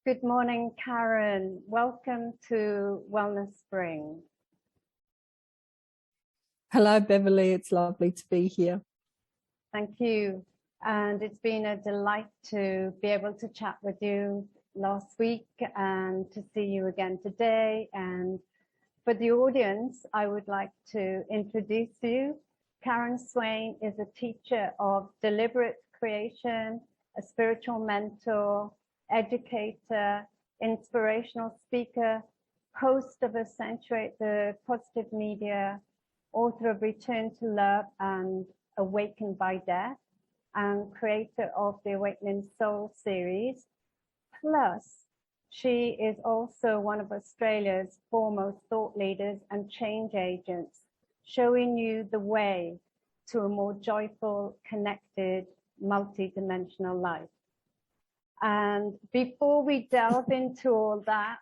Good morning, Karen. Welcome to Wellness Spring. Hello, Beverly. It's lovely to be here. Thank you. And it's been a delight to be able to chat with you last week and to see you again today. And for the audience, I would like to introduce you. Karen Swain is a teacher of deliberate creation, a spiritual mentor, educator, inspirational speaker, host of Accentuate, the positive media, author of Return to Love and Awakened by Death, and creator of the Awakening Soul series. Plus, she is also one of Australia's foremost thought leaders and change agents, showing you the way to a more joyful, connected, multidimensional life. And before we delve into all that,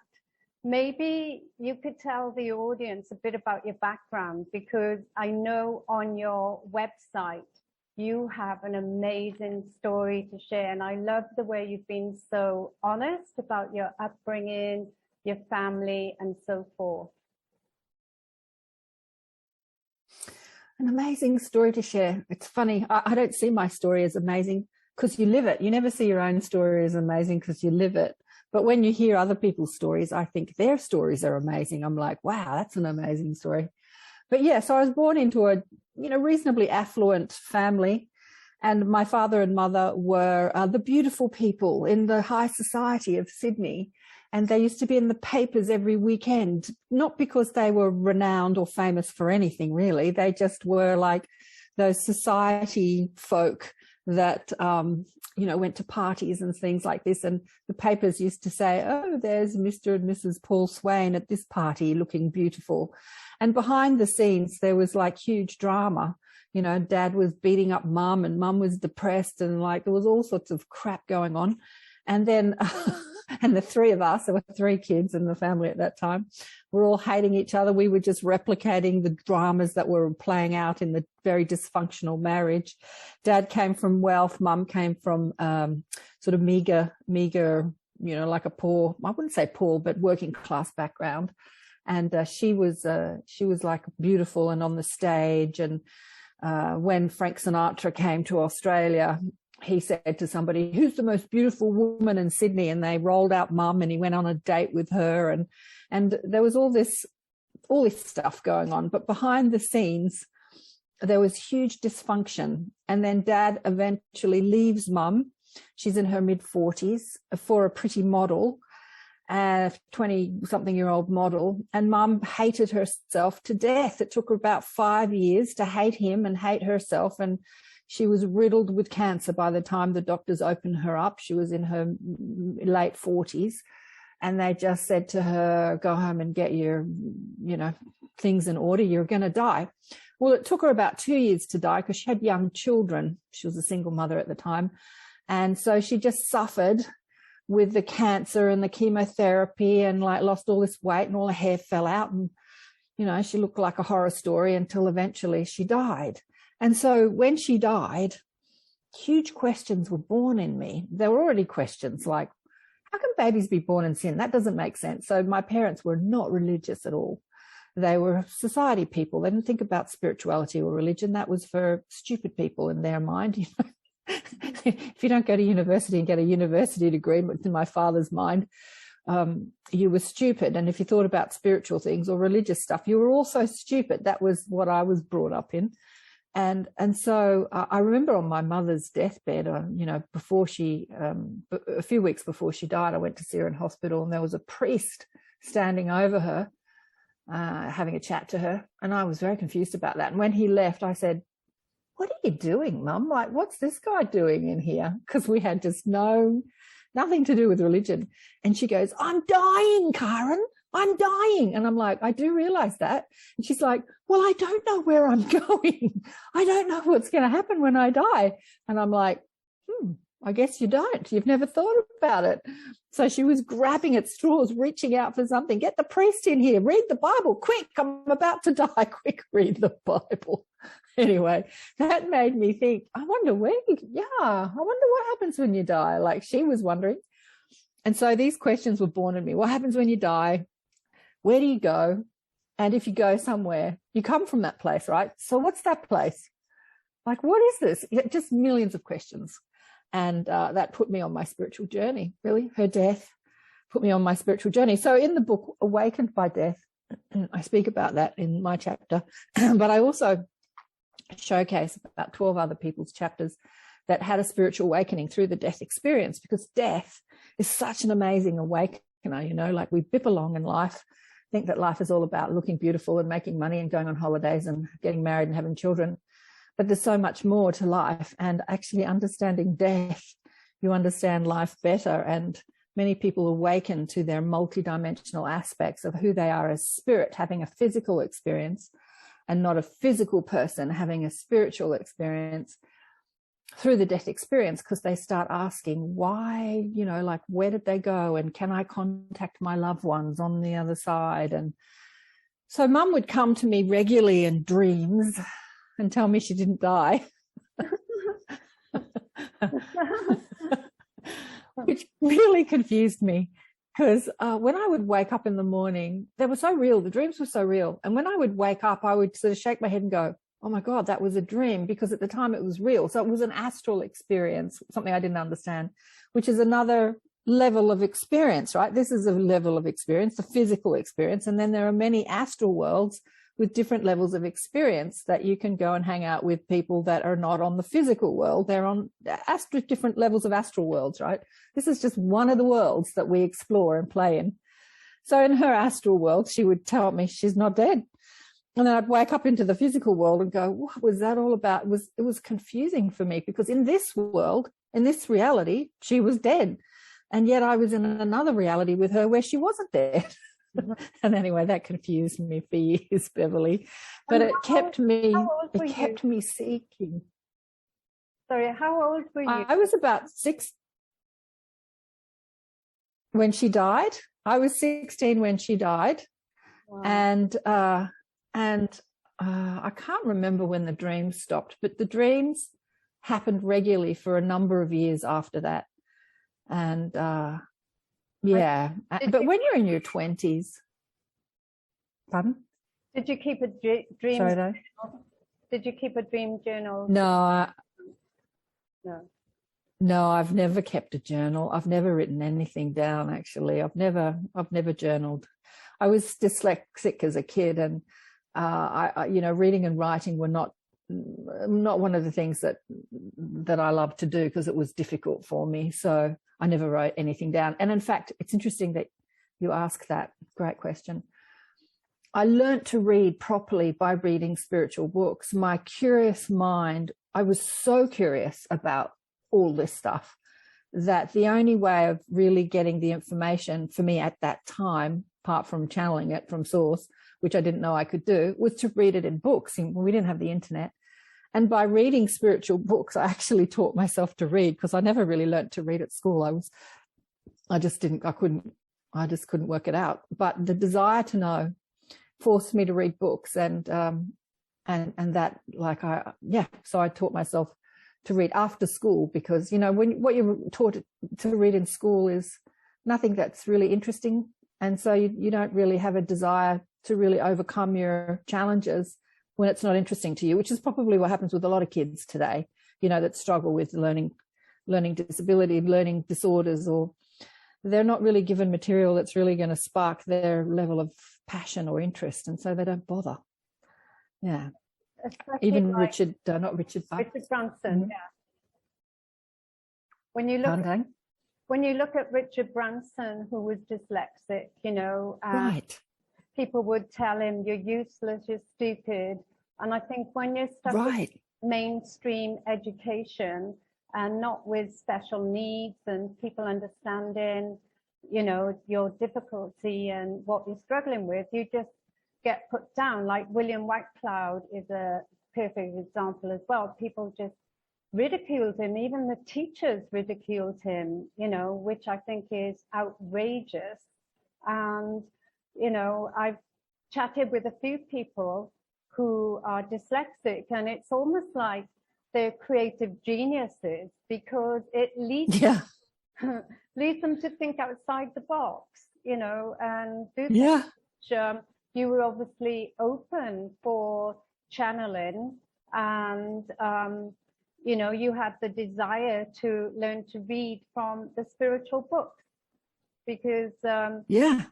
maybe you could tell the audience a bit about your background, because I know on your website you have an amazing story to share. And I love the way you've been so honest about your upbringing, your family, and so forth. An amazing story to share. It's funny, I don't see my story as amazing because you live it. You never see your own story as amazing because you live it. But when you hear other people's stories, I think their stories are amazing. I'm like, wow, that's an amazing story. But yeah, so I was born into a reasonably affluent family, and my father and mother were the beautiful people in the high society of Sydney. And they used to be in the papers every weekend, not because they were renowned or famous for anything, really. They just were like those society folk that, went to parties and things like this. And the papers used to say, oh, there's Mr. and Mrs. Paul Swain at this party looking beautiful. And behind the scenes, there was like huge drama. You know, Dad was beating up Mum and Mum was depressed, and like there was all sorts of crap going on. And then, and the three of us, there were three kids in the family at that time, were all hating each other. We were just replicating the dramas that were playing out in the very dysfunctional marriage. Dad came from wealth. Mum came from sort of meager, like a poor, I wouldn't say poor, but working class background. And she was like beautiful and on the stage. And when Frank Sinatra came to Australia, he said to somebody, who's the most beautiful woman in Sydney? And they rolled out Mum, and he went on a date with her. And there was all this stuff going on. But behind the scenes, there was huge dysfunction. And then Dad eventually leaves Mum. She's in her mid-40s for a pretty model, a 20-something-year-old model. And Mum hated herself to death. It took her about 5 years to hate him and hate herself. And she was riddled with cancer by the time the doctors opened her up. She was in her late 40s. And they just said to her, go home and get your, things in order. You're going to die. Well, it took her about 2 years to die because she had young children. She was a single mother at the time. And so she just suffered with the cancer and the chemotherapy and like lost all this weight, and all her hair fell out. And, she looked like a horror story until eventually she died. And so when she died, huge questions were born in me. There were already questions like, how can babies be born in sin? That doesn't make sense. So my parents were not religious at all. They were society people. They didn't think about spirituality or religion. That was for stupid people in their mind. If you don't go to university and get a university degree, in my father's mind, you were stupid. And if you thought about spiritual things or religious stuff, you were also stupid. That was what I was brought up in. And so I remember on my mother's deathbed, before a few weeks before she died, I went to see her in hospital, and there was a priest standing over her, having a chat to her. And I was very confused about that. And when he left, I said, what are you doing, Mum? Like, what's this guy doing in here? Because we had just nothing to do with religion. And she goes, I'm dying, Karen. I'm dying. And I'm like, I do realize that. And she's like, well, I don't know where I'm going. I don't know what's going to happen when I die. And I'm like, I guess you don't. You've never thought about it. So she was grabbing at straws, reaching out for something. Get the priest in here. Read the Bible. Quick, I'm about to die. Quick, read the Bible. Anyway, that made me think, I wonder what happens when you die? Like she was wondering. And so these questions were born in me. What happens when you die? Where do you go? And if you go somewhere, you come from that place, right? So what's that place? Like, what is this? Just millions of questions. And that put me on my spiritual journey, really. Her death put me on my spiritual journey. So in the book, Awakened by Death, I speak about that in my chapter, but I also showcase about 12 other people's chapters that had a spiritual awakening through the death experience, because death is such an amazing awakener, you know, like we bip along in life, think that life is all about looking beautiful and making money and going on holidays and getting married and having children. But there's so much more to life, and actually understanding death, you understand life better. And many people awaken to their multidimensional aspects of who they are as spirit, having a physical experience, and not a physical person having a spiritual experience through the death experience, because they start asking why, you know, like, where did they go, and can I contact my loved ones on the other side? And so Mum would come to me regularly in dreams and tell me she didn't die. Which really confused me, because when I would wake up in the morning, they were so real. The dreams were so real. And when I would wake up, I would sort of shake my head and go, oh my God, that was a dream, because at the time it was real. So it was an astral experience, something I didn't understand, which is another level of experience, right? This is a level of experience, the physical experience. And then there are many astral worlds with different levels of experience that you can go and hang out with people that are not on the physical world. They're on different levels of astral worlds, right? This is just one of the worlds that we explore and play in. So in her astral world, she would tell me she's not dead. And then I'd wake up into the physical world and go, what was that all about? It was confusing for me, because in this world, in this reality, she was dead. And yet I was in another reality with her where she wasn't dead. And anyway, that confused me for years, Beverly. But it kept me seeking. Sorry, how old were you? I was about 6 when she died. I was 16 when she died. Wow. And I can't remember when the dreams stopped, but the dreams happened regularly for a number of years after that. And yeah, but when you're in your 20s, pardon? Did you keep a dream? Sorry, journal? Did you keep a dream journal? No, I've never kept a journal. I've never written anything down. Actually, I've never journaled. I was dyslexic as a kid, and I you know, reading and writing were not one of the things that I loved to do, because it was difficult for me. So I never wrote anything down. And in fact, it's interesting that you ask that. Great question. I learned to read properly by reading spiritual books. My curious mind, I was so curious about all this stuff that the only way of really getting the information for me at that time, apart from channeling it from source, which I didn't know I could do, was to read it in books. We didn't have the internet. And by reading spiritual books, I actually taught myself to read, because I never really learned to read at school. I just couldn't work it out. But the desire to know forced me to read books, and that, like, so I taught myself to read after school, because, you know, what you're taught to read in school is nothing that's really interesting. And so you don't really have a desire to really overcome your challenges when it's not interesting to you, which is probably what happens with a lot of kids today, you know, that struggle with learning disability, learning disorders, or they're not really given material that's really going to spark their level of passion or interest. And so they don't bother. Yeah. Especially even like Richard Branson, mm-hmm. Yeah. When you look at Richard Branson, who was dyslexic, you know, right. People would tell him, you're useless, you're stupid. And I think when you're stuck right. with mainstream education and not with special needs and people understanding, you know, your difficulty and what you're struggling with, you just get put down. Like William Whitecloud is a perfect example as well. People just ridiculed him. Even the teachers ridiculed him, you know, which I think is outrageous. And you know, I've chatted with a few people who are dyslexic, and it's almost like they're creative geniuses, because at least lead them to think outside the box, you know, and do things Yeah. which you were obviously open for channeling, and you know, you had the desire to learn to read from the spiritual books, because Yeah.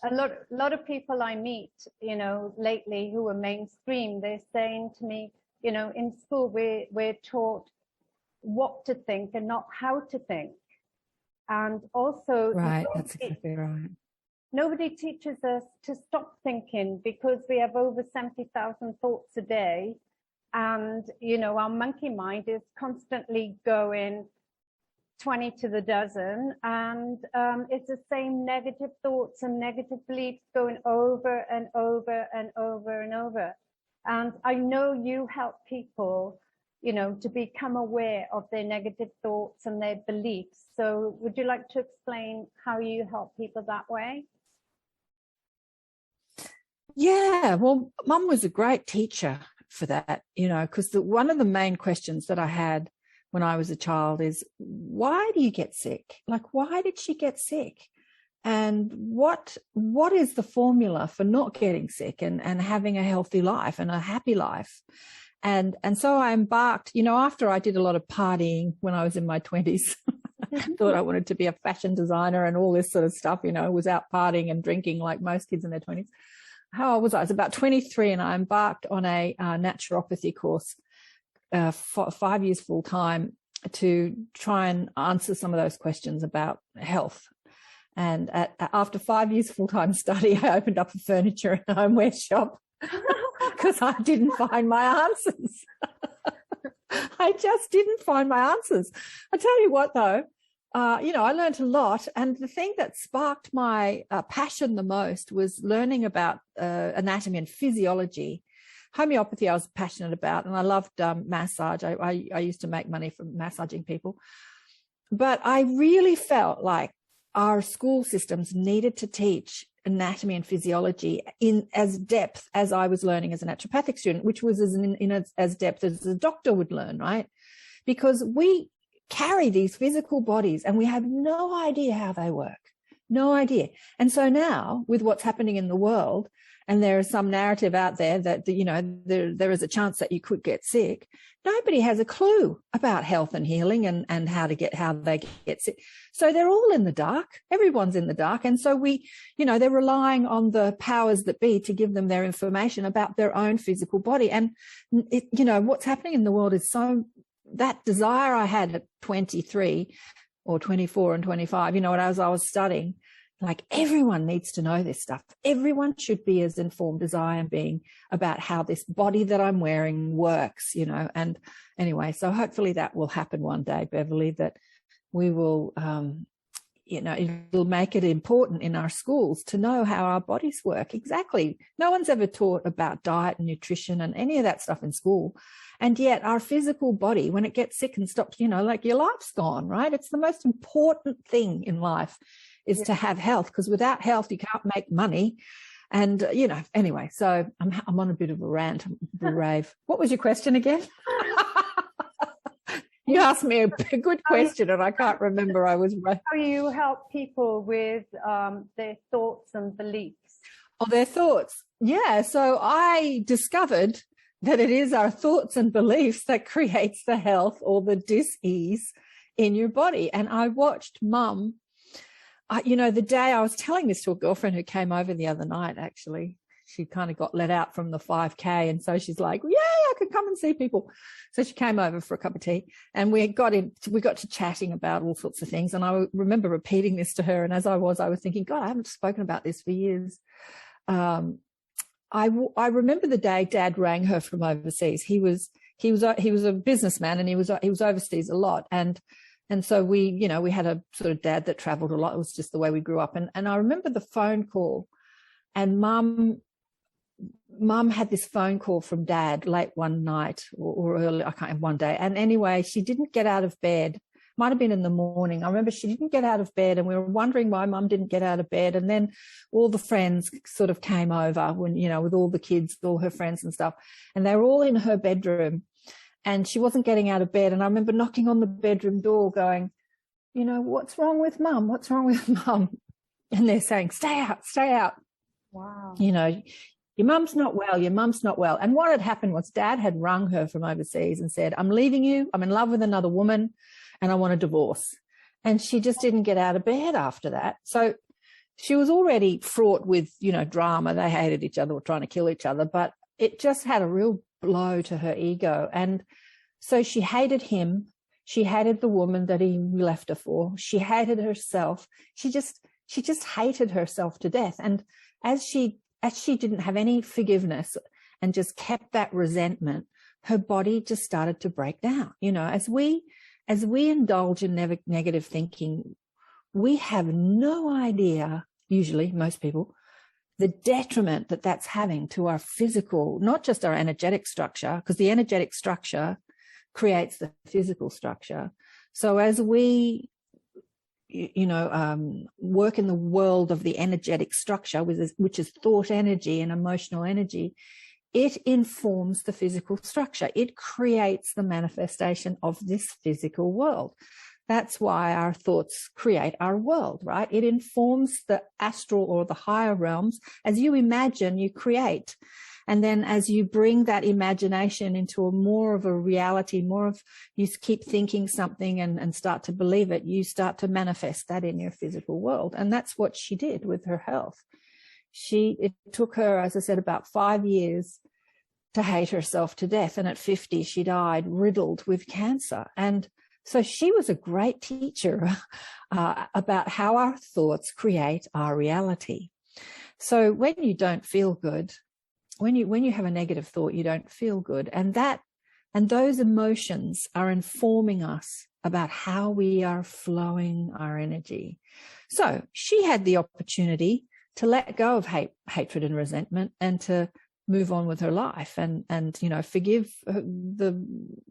a lot of people I meet, you know, lately who are mainstream, they're saying to me, you know, in school we're taught what to think and not how to think. And also Right. That's exactly right. nobody teaches us to stop thinking, because we have over 70,000 thoughts a day. And, you know, our monkey mind is constantly going 20 to the dozen, and it's the same negative thoughts and negative beliefs going over and over and over and over. And I know you help people, you know, to become aware of their negative thoughts and their beliefs. So would you like to explain how you help people that way? Yeah, well, Mum was a great teacher for that, you know, because one of the main questions that I had when I was a child is, why do you get sick? Like, why did she get sick? And what is the formula for not getting sick and having a healthy life and a happy life? And so I embarked, you know, after I did a lot of partying when I was in my 20s, thought I wanted to be a fashion designer and all this sort of stuff, you know, was out partying and drinking like most kids in their 20s. How old was I? I was about 23, and I embarked on a naturopathy course, 5 years full time, to try and answer some of those questions about health. And after 5 years full time study, I opened up a furniture and homeware shop because I didn't find my answers. I just didn't find my answers. I tell you what, though, you know, I learned a lot. And the thing that sparked my passion the most was learning about anatomy and physiology. Homeopathy I was passionate about, and I loved massage. I used to make money from massaging people. But I really felt like our school systems needed to teach anatomy and physiology in as depth as I was learning as a naturopathic student, which was as depth as a doctor would learn, right? Because we carry these physical bodies and we have no idea how they work, no idea. And so now, with what's happening in the world, and there is some narrative out there that, you know, there is a chance that you could get sick, nobody has a clue about health and healing and how they get sick. So they're all in the dark. Everyone's in the dark. And so they're relying on the powers that be to give them their information about their own physical body. And what's happening in the world is so, that desire I had at 23 or 24 and 25, as I was studying, like, everyone needs to know this stuff. Everyone should be as informed as I am being about how this body that I'm wearing works, and anyway, so hopefully that will happen one day, Beverly, that we will, it'll make it important in our schools to know how our bodies work. Exactly. No one's ever taught about diet and nutrition and any of that stuff in school. And yet our physical body, when it gets sick and stops, like, your life's gone, right? It's the most important thing in life is to have health, because without health, you can't make money. And, anyway, so I'm on a bit of a rant, a rave. What was your question again? You asked me a good question and I can't remember. How you help people with their thoughts and beliefs? Oh, their thoughts. Yeah. So I discovered that it is our thoughts and beliefs that creates the health or the dis-ease in your body. And I watched Mum, the day I was telling this to a girlfriend who came over the other night, actually. She kind of got let out from the 5K. And so she's like, yeah, I could come and see people. So she came over for a cup of tea and we got to chatting about all sorts of things. And I remember repeating this to her. And as I was thinking, God, I haven't spoken about this for years. I remember the day Dad rang her from overseas. He was a businessman and he was overseas a lot. And so we had a sort of dad that traveled a lot. It was just the way we grew up. And I remember the phone call, and Mum had this phone call from Dad late one night or early, I can't remember, one day. And anyway, she didn't get out of bed. Might have been in the morning. I remember she didn't get out of bed and we were wondering why Mum didn't get out of bed. And then all the friends sort of came over when, with all the kids, all her friends and stuff. And they were all in her bedroom and she wasn't getting out of bed. And I remember knocking on the bedroom door going, you know, what's wrong with mum? What's wrong with mum? And they're saying, stay out, stay out. Wow. You know, your mum's not well, your mum's not well. And what had happened was Dad had rung her from overseas and said, I'm leaving you, I'm in love with another woman, and I want a divorce. And she just didn't get out of bed after that. So she was already fraught with, you know, drama. They hated each other, were trying to kill each other, but it just had a real blow to her ego. And so she hated him. She hated the woman that he left her for. She hated herself. She just hated herself to death. And as she didn't have any forgiveness and just kept that resentment, her body just started to break down. You know, as we indulge in negative thinking, we have no idea, usually most people, the detriment that that's having to our physical, not just our energetic structure, because the energetic structure creates the physical structure. So as we, you know, work in the world of the energetic structure, which is thought energy and emotional energy, it informs the physical structure. It creates the manifestation of this physical world. That's why our thoughts create our world, right? It informs the astral or the higher realms. As you imagine, you create. And then as you bring that imagination into more of a reality, more of, you keep thinking something and start to believe it, you start to manifest that in your physical world. And that's what she did with her health. It took her, as I said, about 5 years to hate herself to death. And at 50, she died riddled with cancer. And so she was a great teacher about how our thoughts create our reality. So when you don't feel good, when you have a negative thought, you don't feel good. And those emotions are informing us about how we are flowing our energy. So she had the opportunity to let go of hatred and resentment and to move on with her life and you know, forgive the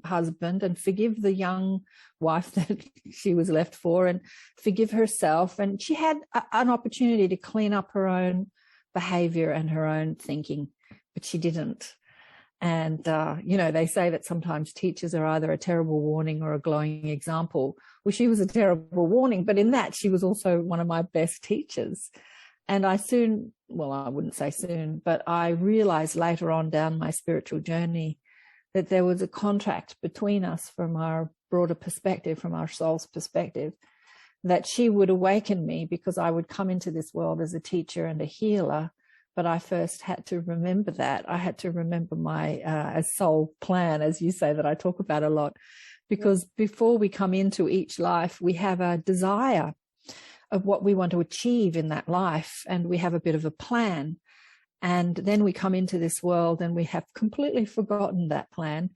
husband and forgive the young wife that she was left for and forgive herself. And she had an opportunity to clean up her own behavior and her own thinking, but she didn't. And, you know, they say that sometimes teachers are either a terrible warning or a glowing example. Well, she was a terrible warning, but in that she was also one of my best teachers. And I wouldn't say soon, but I realized later on down my spiritual journey that there was a contract between us from our broader perspective, from our soul's perspective, that she would awaken me because I would come into this world as a teacher and a healer. But I first had to remember that. I had to remember my soul plan, as you say, that I talk about a lot, because before we come into each life, we have a desire of what we want to achieve in that life, and we have a bit of a plan. And then we come into this world and we have completely forgotten that plan.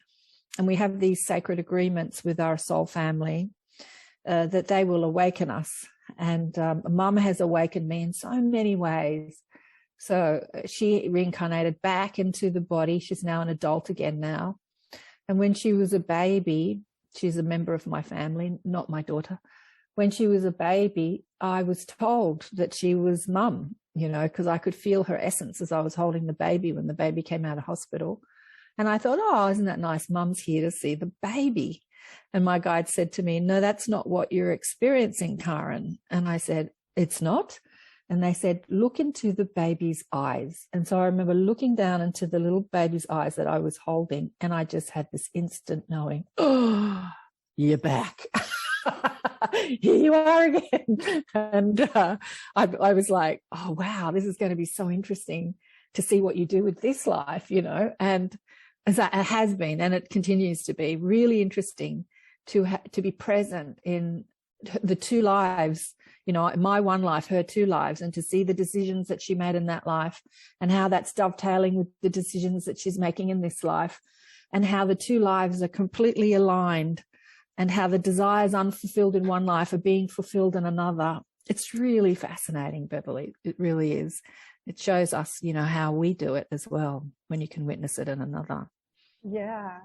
And we have these sacred agreements with our soul family that they will awaken us. And Mum has awakened me in so many ways. So she reincarnated back into the body. She's now an adult again now. And when she was a baby, she's a member of my family, not my daughter. When she was a baby, I was told that she was Mum, you know, because I could feel her essence as I was holding the baby when the baby came out of hospital. And I thought, oh, isn't that nice? Mum's here to see the baby. And my guide said to me, no, that's not what you're experiencing, Karen. And I said, it's not? And they said, look into the baby's eyes. And so I remember looking down into the little baby's eyes that I was holding, and I just had this instant knowing, oh, you're back. Here you are again. And I was like, oh, wow, this is going to be so interesting to see what you do with this life, you know. And as it has been, and it continues to be really interesting to be present in the two lives, you know, my one life, her two lives, and to see the decisions that she made in that life and how that's dovetailing with the decisions that she's making in this life, and how the two lives are completely aligned, and how the desires unfulfilled in one life are being fulfilled in another. It's really fascinating, Beverly. It really is. It shows us, you know, how we do it as well when you can witness it in another. Yeah,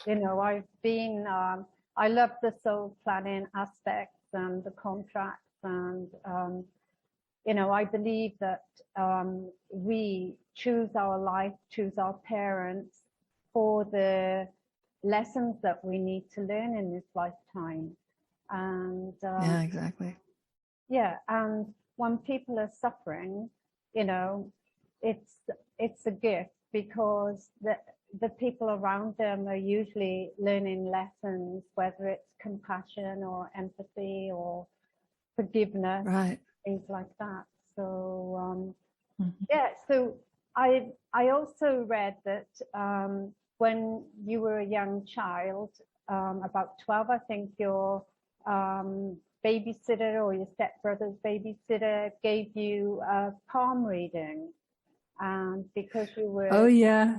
you know, I love the soul planning aspects and the contracts, and you know, I believe that we choose our life, choose our parents for the lessons that we need to learn in this lifetime. And Yeah, exactly. yeah, and when people are suffering, you know, it's a gift, because the people around them are usually learning lessons, whether it's compassion or empathy or forgiveness, Right. things like that. So Mm-hmm. yeah, so I also read that when you were a young child, about 12, I think, your babysitter or your stepbrother's babysitter gave you a palm reading, and because you Oh, were yeah.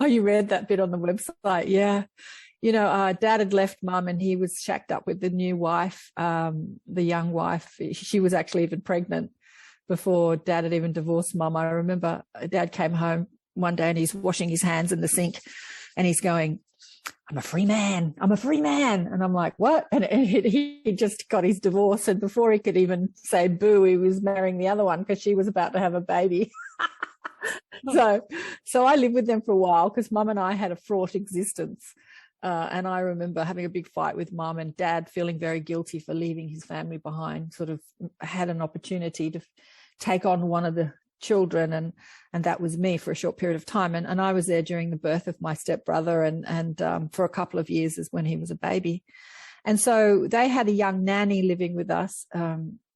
Oh, you read that bit on the website. Yeah. You know, Dad had left Mum and he was shacked up with the new wife, the young wife. She was actually even pregnant before Dad had even divorced Mum. I remember Dad came home one day and he's washing his hands in the sink and he's going, I'm a free man. I'm a free man. And I'm like, what? And he just got his divorce. And before he could even say boo, he was marrying the other one because she was about to have a baby. So I lived with them for a while because Mum and I had a fraught existence. And I remember having a big fight with Mum, and Dad feeling very guilty for leaving his family behind, sort of had an opportunity to take on one of the children, and that was me for a short period of time. And I was there during the birth of my stepbrother and for a couple of years as when he was a baby. And so they had a young nanny living with us,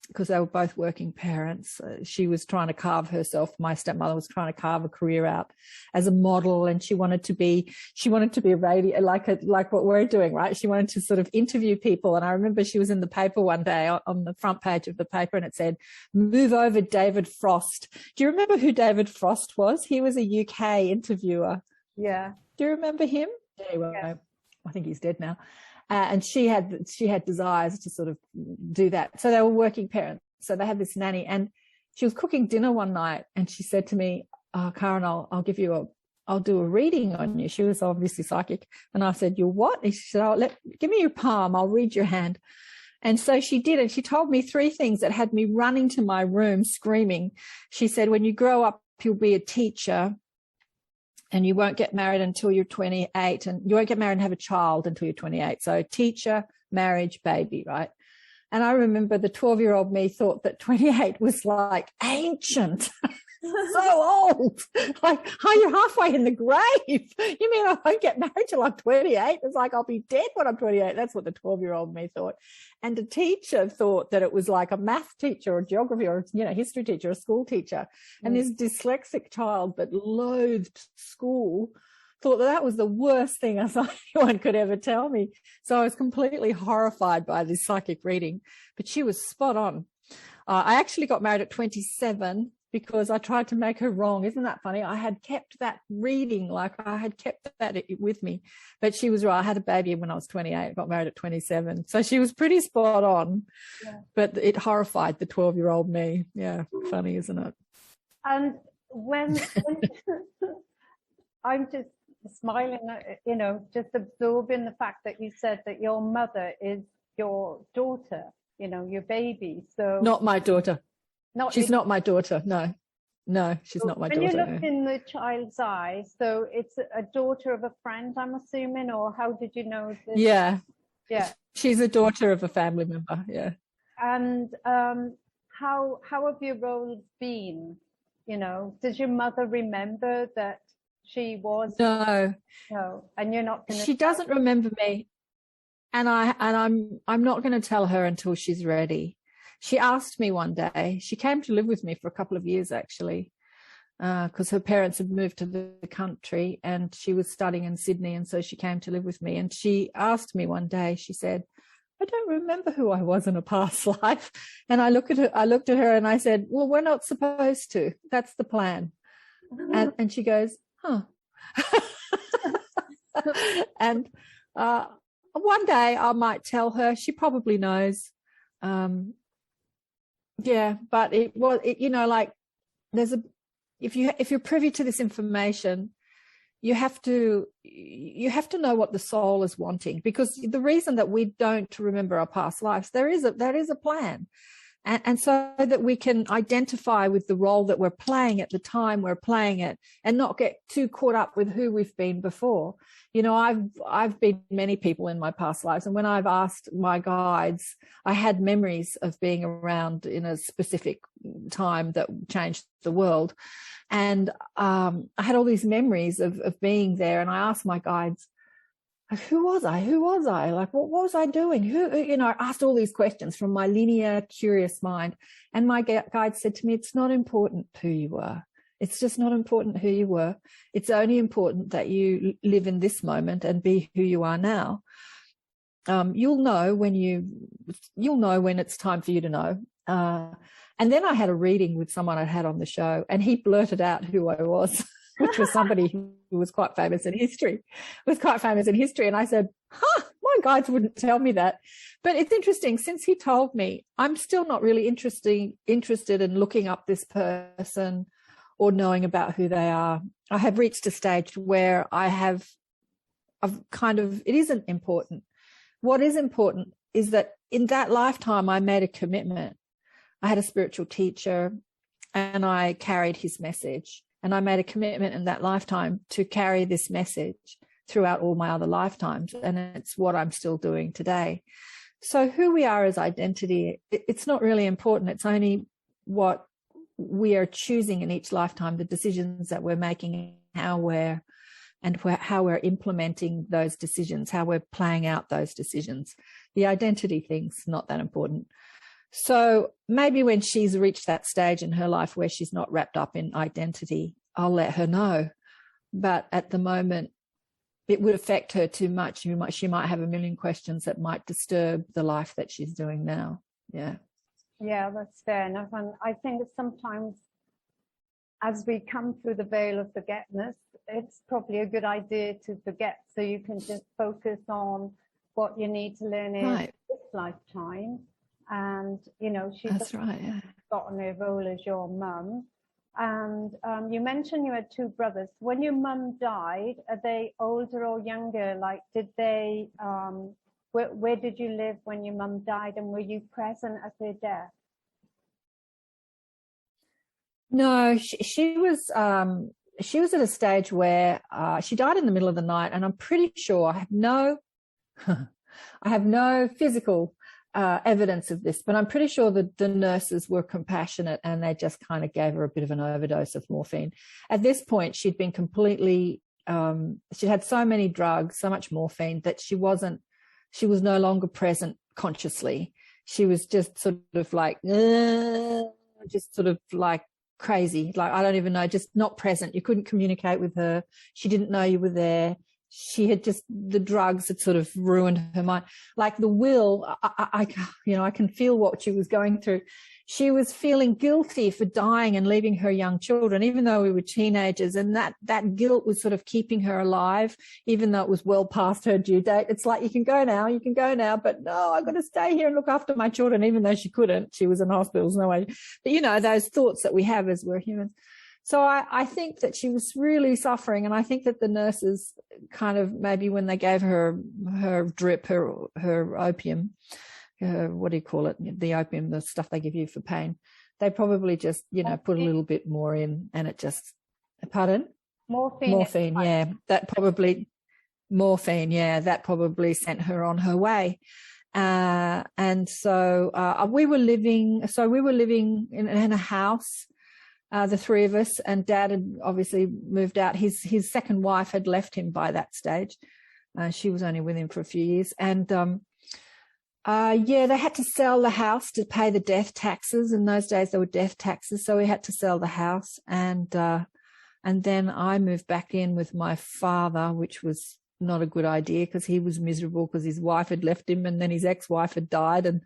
because they were both working parents. She was trying to carve herself. My stepmother was trying to carve a career out as a model, and she wanted to be a radio, like what we're doing, right? She wanted to sort of interview people. And I remember she was in the paper one day on the front page of the paper, and it said, "Move over, David Frost." Do you remember who David Frost was? He was a UK interviewer. Yeah. Do you remember him? Anyway, yeah. I think he's dead now. And she had desires to sort of do that. So they were working parents. So they had this nanny, and she was cooking dinner one night, and she said to me, Karen, I'll do a reading on you. She was obviously psychic. And I said, you're what? And she said, give me your palm. I'll read your hand. And so she did. And she told me 3 things that had me running to my room screaming. She said, when you grow up, you'll be a teacher. And you won't get married until you're 28, and you won't get married and have a child until you're 28. So teacher, marriage, baby, right? And I remember the 12-year-old me thought that 28 was like ancient, so old. Like, oh, you're halfway in the grave. You mean I won't get married till I'm 28? It's like, I'll be dead when I'm 28. That's what the 12-year-old me thought. And a teacher thought that it was like a math teacher or geography or, history teacher, a school teacher. And this dyslexic child that loathed school thought that was the worst thing anyone could ever tell me. So I was completely horrified by this psychic reading, but she was spot on. I actually got married at 27 because I tried to make her wrong. Isn't that funny? I had kept that reading, like I had kept that with me, but she was right. I had a baby when I was 28, I got married at 27. So she was pretty spot on, but it horrified the 12-year-old me. Yeah. Funny, isn't it? And when I'm just smiling, just absorbing the fact that you said that your mother is your daughter, your baby. So not my daughter. She's not my daughter. No, she's not my daughter. When you looked in the child's eyes, so it's a daughter of a friend, I'm assuming, or how did you know this? Yeah. Yeah. She's a daughter of a family member. Yeah. And how have your roles been? Does your mother remember that she was? No. And you're not going to. She doesn't remember me, and I'm not going to tell her until she's ready. She asked me one day. She came to live with me for a couple of years, actually, because her parents had moved to the country, and she was studying in Sydney, and so she came to live with me. And she asked me one day. She said, I don't remember who I was in a past life. And I looked at her and I said, well, we're not supposed to. That's the plan. And she goes, huh. And one day I might tell her. She probably knows. Yeah, but if you're privy to this information, you have to know what the soul is wanting, because the reason that we don't remember our past lives, there is a plan. And so that we can identify with the role that we're playing at the time we're playing it, and not get too caught up with who we've been before. You know, I've been many people in my past lives, and when I've asked my guides, I had memories of being around in a specific time that changed the world. And I had all these memories of being there, and I asked my guides, who was I? Who was I? Like, what was I doing? Who, you know, I asked all these questions from my linear, curious mind. And my guide said to me, it's not important who you were. It's just not important who you were. It's only important that you live in this moment and be who you are now. You'll know when it's time for you to know. And then I had a reading with someone I had on the show, and he blurted out who I was, which was somebody who was quite famous in history. And I said, my guides wouldn't tell me that. But it's interesting, since he told me, I'm still not really interested in looking up this person or knowing about who they are. I have reached a stage where I've kind of, it isn't important. What is important is that in that lifetime, I made a commitment. I had a spiritual teacher, and I carried his message. And I made a commitment in that lifetime to carry this message throughout all my other lifetimes. And it's what I'm still doing today. So who we are as identity, it's not really important. It's only what we are choosing in each lifetime, the decisions that we're making, how we're implementing those decisions, how we're playing out those decisions. The identity thing's not that important. So maybe when she's reached that stage in her life where she's not wrapped up in identity, I'll let her know. But at the moment, it would affect her too much. She might have a million questions that might disturb the life that she's doing now. Yeah. Yeah, that's fair enough. And I think that sometimes as we come through the veil of forgetfulness, it's probably a good idea to forget, so you can just focus on what you need to learn in this lifetime. And, you know, she's forgotten her role as your mum. And you mentioned you had two brothers. When your mum died, are they older or younger? Like, did they, where did you live when your mum died, and were you present at her death? No, she was at a stage where she died in the middle of the night, and I'm pretty sure I have no physical evidence of this, but I'm pretty sure that the nurses were compassionate, and they just kind of gave her a bit of an overdose of morphine. At this point, she'd been completely, she'd had so many drugs, so much morphine, that she was no longer present consciously. She was just sort of like, just sort of like crazy. Like, I don't even know, just not present. You couldn't communicate with her. She didn't know you were there. She had just, the drugs had sort of ruined her mind. Like the will, I can feel what she was going through. She was feeling guilty for dying and leaving her young children, even though we were teenagers. And that guilt was sort of keeping her alive, even though it was well past her due date. It's like, you can go now, but no, I've got to stay here and look after my children, even though she couldn't. She was in hospital, no way. But, you know, those thoughts that we have as we're humans. So I think that she was really suffering, and I think that the nurses kind of, maybe when they gave her drip, her opium, what do you call it? The opium, the stuff they give you for pain. They probably just, you know, put a little bit more in, and it just, pardon? Morphine, yeah. That probably sent her on her way. And so we were living in a house. The three of us, and Dad had obviously moved out. His second wife had left him by that stage. She was only with him for a few years. And, they had to sell the house to pay the death taxes. In those days, there were death taxes. So we had to sell the house. And then I moved back in with my father, which was not a good idea, because he was miserable because his wife had left him, and then his ex-wife had died, and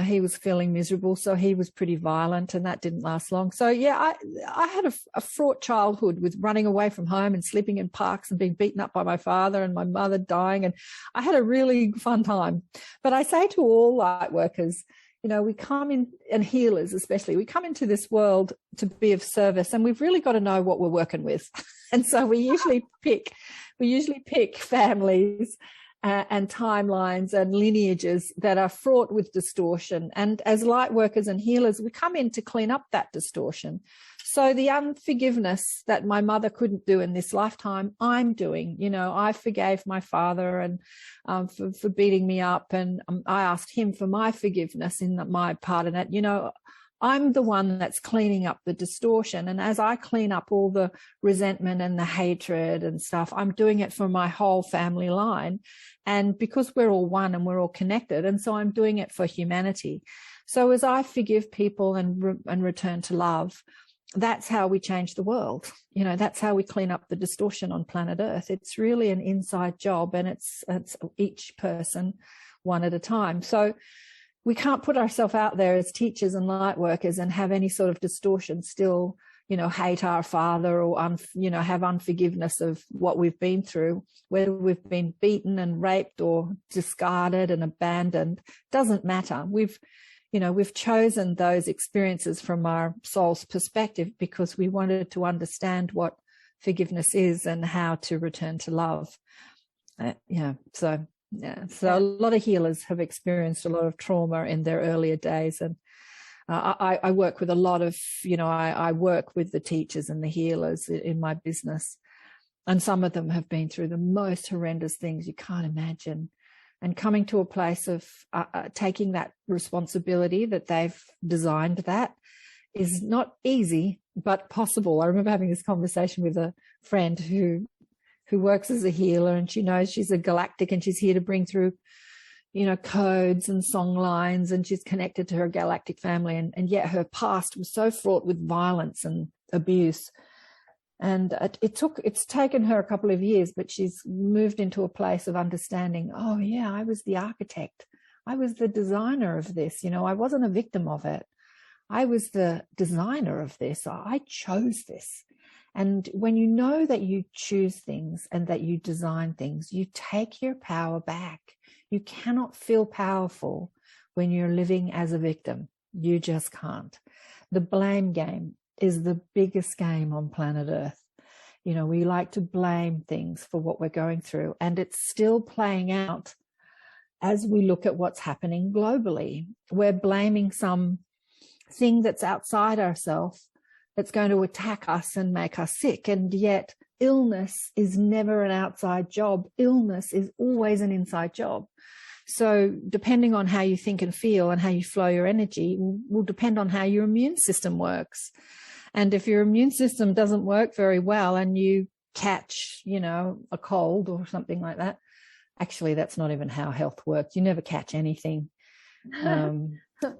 he was feeling miserable, so he was pretty violent, and that didn't last long. So yeah, I had a fraught childhood with running away from home and sleeping in parks and being beaten up by my father and my mother dying, and I had a really fun time. But I say to all light workers, you know, we come in, and healers especially, we come into this world to be of service, and we've really got to know what we're working with. And so we usually pick families and timelines and lineages that are fraught with distortion. And as light workers and healers, we come in to clean up that distortion. So the unforgiveness that my mother couldn't do in this lifetime, I'm doing. You know, I forgave my father and for beating me up, and I asked him for my forgiveness in my part in it. You know, I'm the one that's cleaning up the distortion. And as I clean up all the resentment and the hatred and stuff, I'm doing it for my whole family line. And because we're all one and we're all connected, and so I'm doing it for humanity. So as I forgive people and return to love, that's how we change the world. You know, that's how we clean up the distortion on planet Earth. It's really an inside job, and it's each person one at a time. So we can't put ourselves out there as teachers and light workers and have any sort of distortion, still, you know, hate our father or, have unforgiveness of what we've been through, whether we've been beaten and raped or discarded and abandoned. Doesn't matter. We've chosen those experiences from our soul's perspective because we wanted to understand what forgiveness is and how to return to love. So a lot of healers have experienced a lot of trauma in their earlier days. And I work with a lot of, I work with the teachers and the healers in my business. And some of them have been through the most horrendous things you can't imagine. And coming to a place of taking that responsibility that they've designed that is not easy, but possible. I remember having this conversation with a friend who works as a healer, and she knows she's a galactic and she's here to bring through, codes and song lines, and she's connected to her galactic family. And yet her past was so fraught with violence and abuse. And it's taken her a couple of years, but she's moved into a place of understanding, oh yeah, I was the architect. I was the designer of this. I wasn't a victim of it. I was the designer of this. I chose this. And when you know that you choose things and that you design things, you take your power back. You cannot feel powerful when you're living as a victim. You just can't. The blame game is the biggest game on planet Earth. We like to blame things for what we're going through, and it's still playing out as we look at what's happening globally. We're blaming some thing that's outside ourselves that's going to attack us and make us sick. And yet illness is never an outside job. Illness is always an inside job. So depending on how you think and feel and how you flow your energy will depend on how your immune system works. And if your immune system doesn't work very well and you catch, a cold or something like that, actually, that's not even how health works. You never catch anything.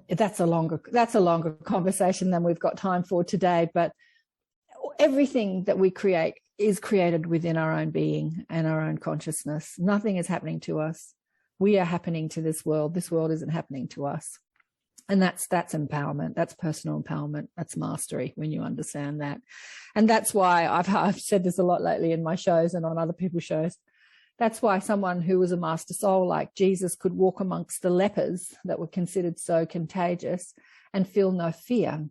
That's a longer conversation than we've got time for today. But everything that we create is created within our own being and our own consciousness. Nothing is happening to us. We are happening to this world. This world isn't happening to us. And that's empowerment. That's personal empowerment. That's mastery when you understand that. And that's why I've said this a lot lately in my shows and on other people's shows. That's why someone who was a master soul like Jesus could walk amongst the lepers that were considered so contagious and feel no fear,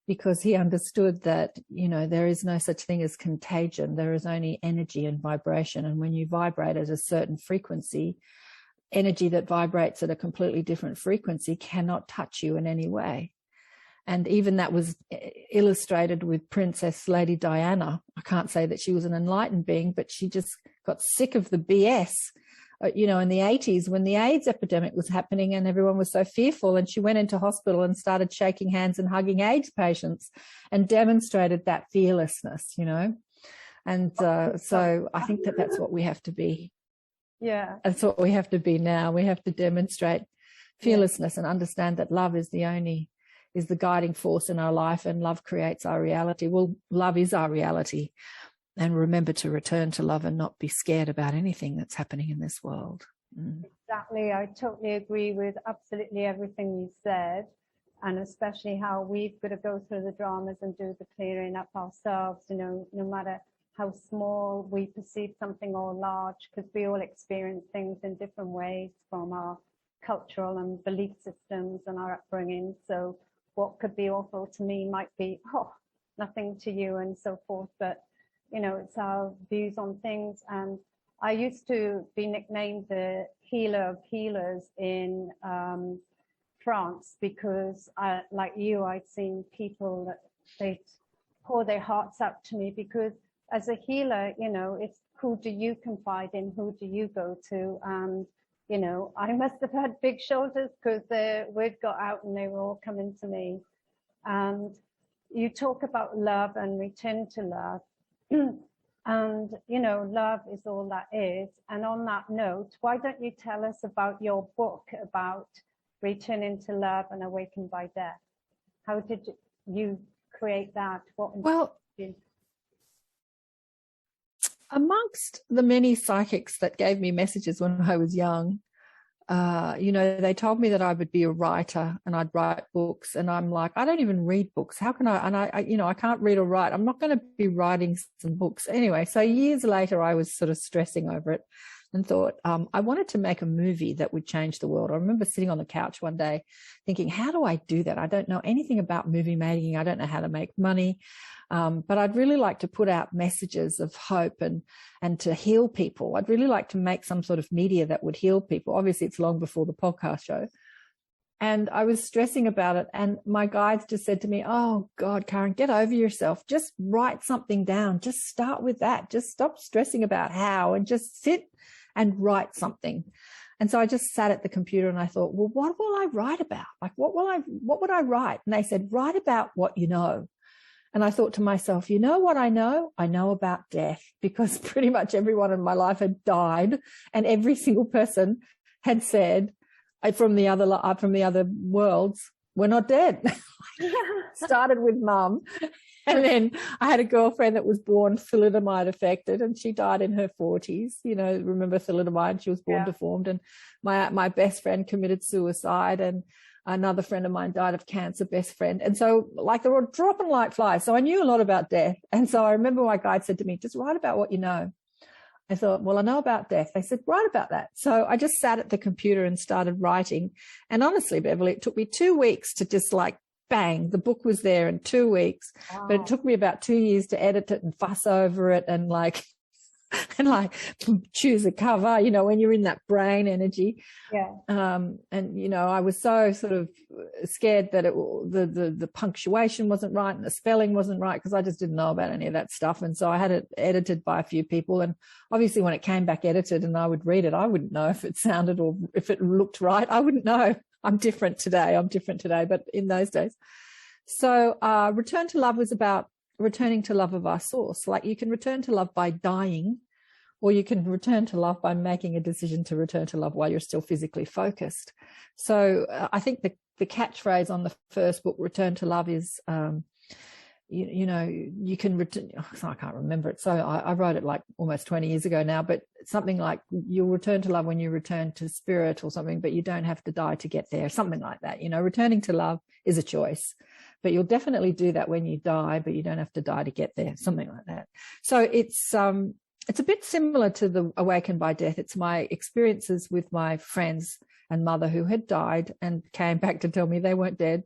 because he understood that, there is no such thing as contagion. There is only energy and vibration. And when you vibrate at a certain frequency, energy that vibrates at a completely different frequency cannot touch you in any way. And even that was illustrated with Princess Lady Diana. I can't say that she was an enlightened being, but she just got sick of the BS, in the 80s when the AIDS epidemic was happening and everyone was so fearful. And she went into hospital and started shaking hands and hugging AIDS patients and demonstrated that fearlessness, And so I think that that's what we have to be. Yeah. That's what we have to be now. We have to demonstrate fearlessness and understand that love is the guiding force in our life, and love creates our reality. Well, love is our reality. And remember to return to love and not be scared about anything that's happening in this world. Exactly. I totally agree with absolutely everything you said, and especially how we've got to go through the dramas and do the clearing up ourselves, no matter how small we perceive something or large, because we all experience things in different ways from our cultural and belief systems and our upbringing. So what could be awful to me might be, nothing to you, and so forth. But, it's our views on things. And I used to be nicknamed the healer of healers in France because, like you, I'd seen people that they pour their hearts out to me, because as a healer, you know, it's who do you confide in, who do you go to? And, you know, I must have had big shoulders because the word got out and they were all coming to me. And you talk about love and return to love. And, you know, love is all that is. And on that note, why don't you tell us about your book about returning to love and awakened by death? How did you create that? Well, amongst the many psychics that gave me messages when I was young, you know, they told me that I would be a writer and I'd write books. And I'm like, I don't even read books. How can I? And I you know, I can't read or write. I'm not going to be writing some books. Anyway, so years later, I was sort of stressing over it and thought, I wanted to make a movie that would change the world. I remember sitting on the couch one day thinking, how do I do that? I don't know anything about movie making. I don't know how to make money. But I'd really like to put out messages of hope and to heal people. I'd really like to make some sort of media that would heal people. Obviously, it's long before the podcast show. And I was stressing about it. And my guides just said to me, oh, God, Karen, get over yourself. Just write something down. Just start with that. Just stop stressing about how and just sit and write something. And so I just sat at the computer and I thought, well, what will I write about? Like, what would I write? And they said, write about what you know. And I thought to myself, you know what I know? I know about death, because pretty much everyone in my life had died, and every single person had said from the other worlds, we're not dead. Started with mum. And then I had a girlfriend that was born thalidomide affected, and she died in her 40s. You know, remember thalidomide? She was born deformed. And my best friend committed suicide, and another friend of mine died of cancer, best friend. And so, like, they were dropping like flies. So I knew a lot about death. And so I remember my guide said to me, just write about what you know. I thought, well, I know about death. They said, write about that. So I just sat at the computer and started writing. And honestly, Beverly, it took me 2 weeks to just like, bang, the book was there in 2 weeks. Wow. But it took me about 2 years to edit it and fuss over it and like choose a cover, you know, when you're in that brain energy. Yeah. And, you know, I was so sort of scared that the punctuation wasn't right and the spelling wasn't right, because I just didn't know about any of that stuff. And so I had it edited by a few people. And obviously when it came back edited and I would read it, I wouldn't know if it sounded or if it looked right. I wouldn't know. I'm different today, but in those days. So Return to Love was about returning to love of our source. Like, you can return to love by dying, or you can return to love by making a decision to return to love while you're still physically focused. So I think the catchphrase on the first book, Return to Love, is, you know, you can return. I can't remember it. So I wrote it like almost 20 years ago now, but something like, you'll return to love when you return to spirit or something, but you don't have to die to get there. Something like that. You know, returning to love is a choice, but you'll definitely do that when you die, but you don't have to die to get there. Something like that. So it's a bit similar to the Awakened by Death. It's my experiences with my friends and mother who had died and came back to tell me they weren't dead,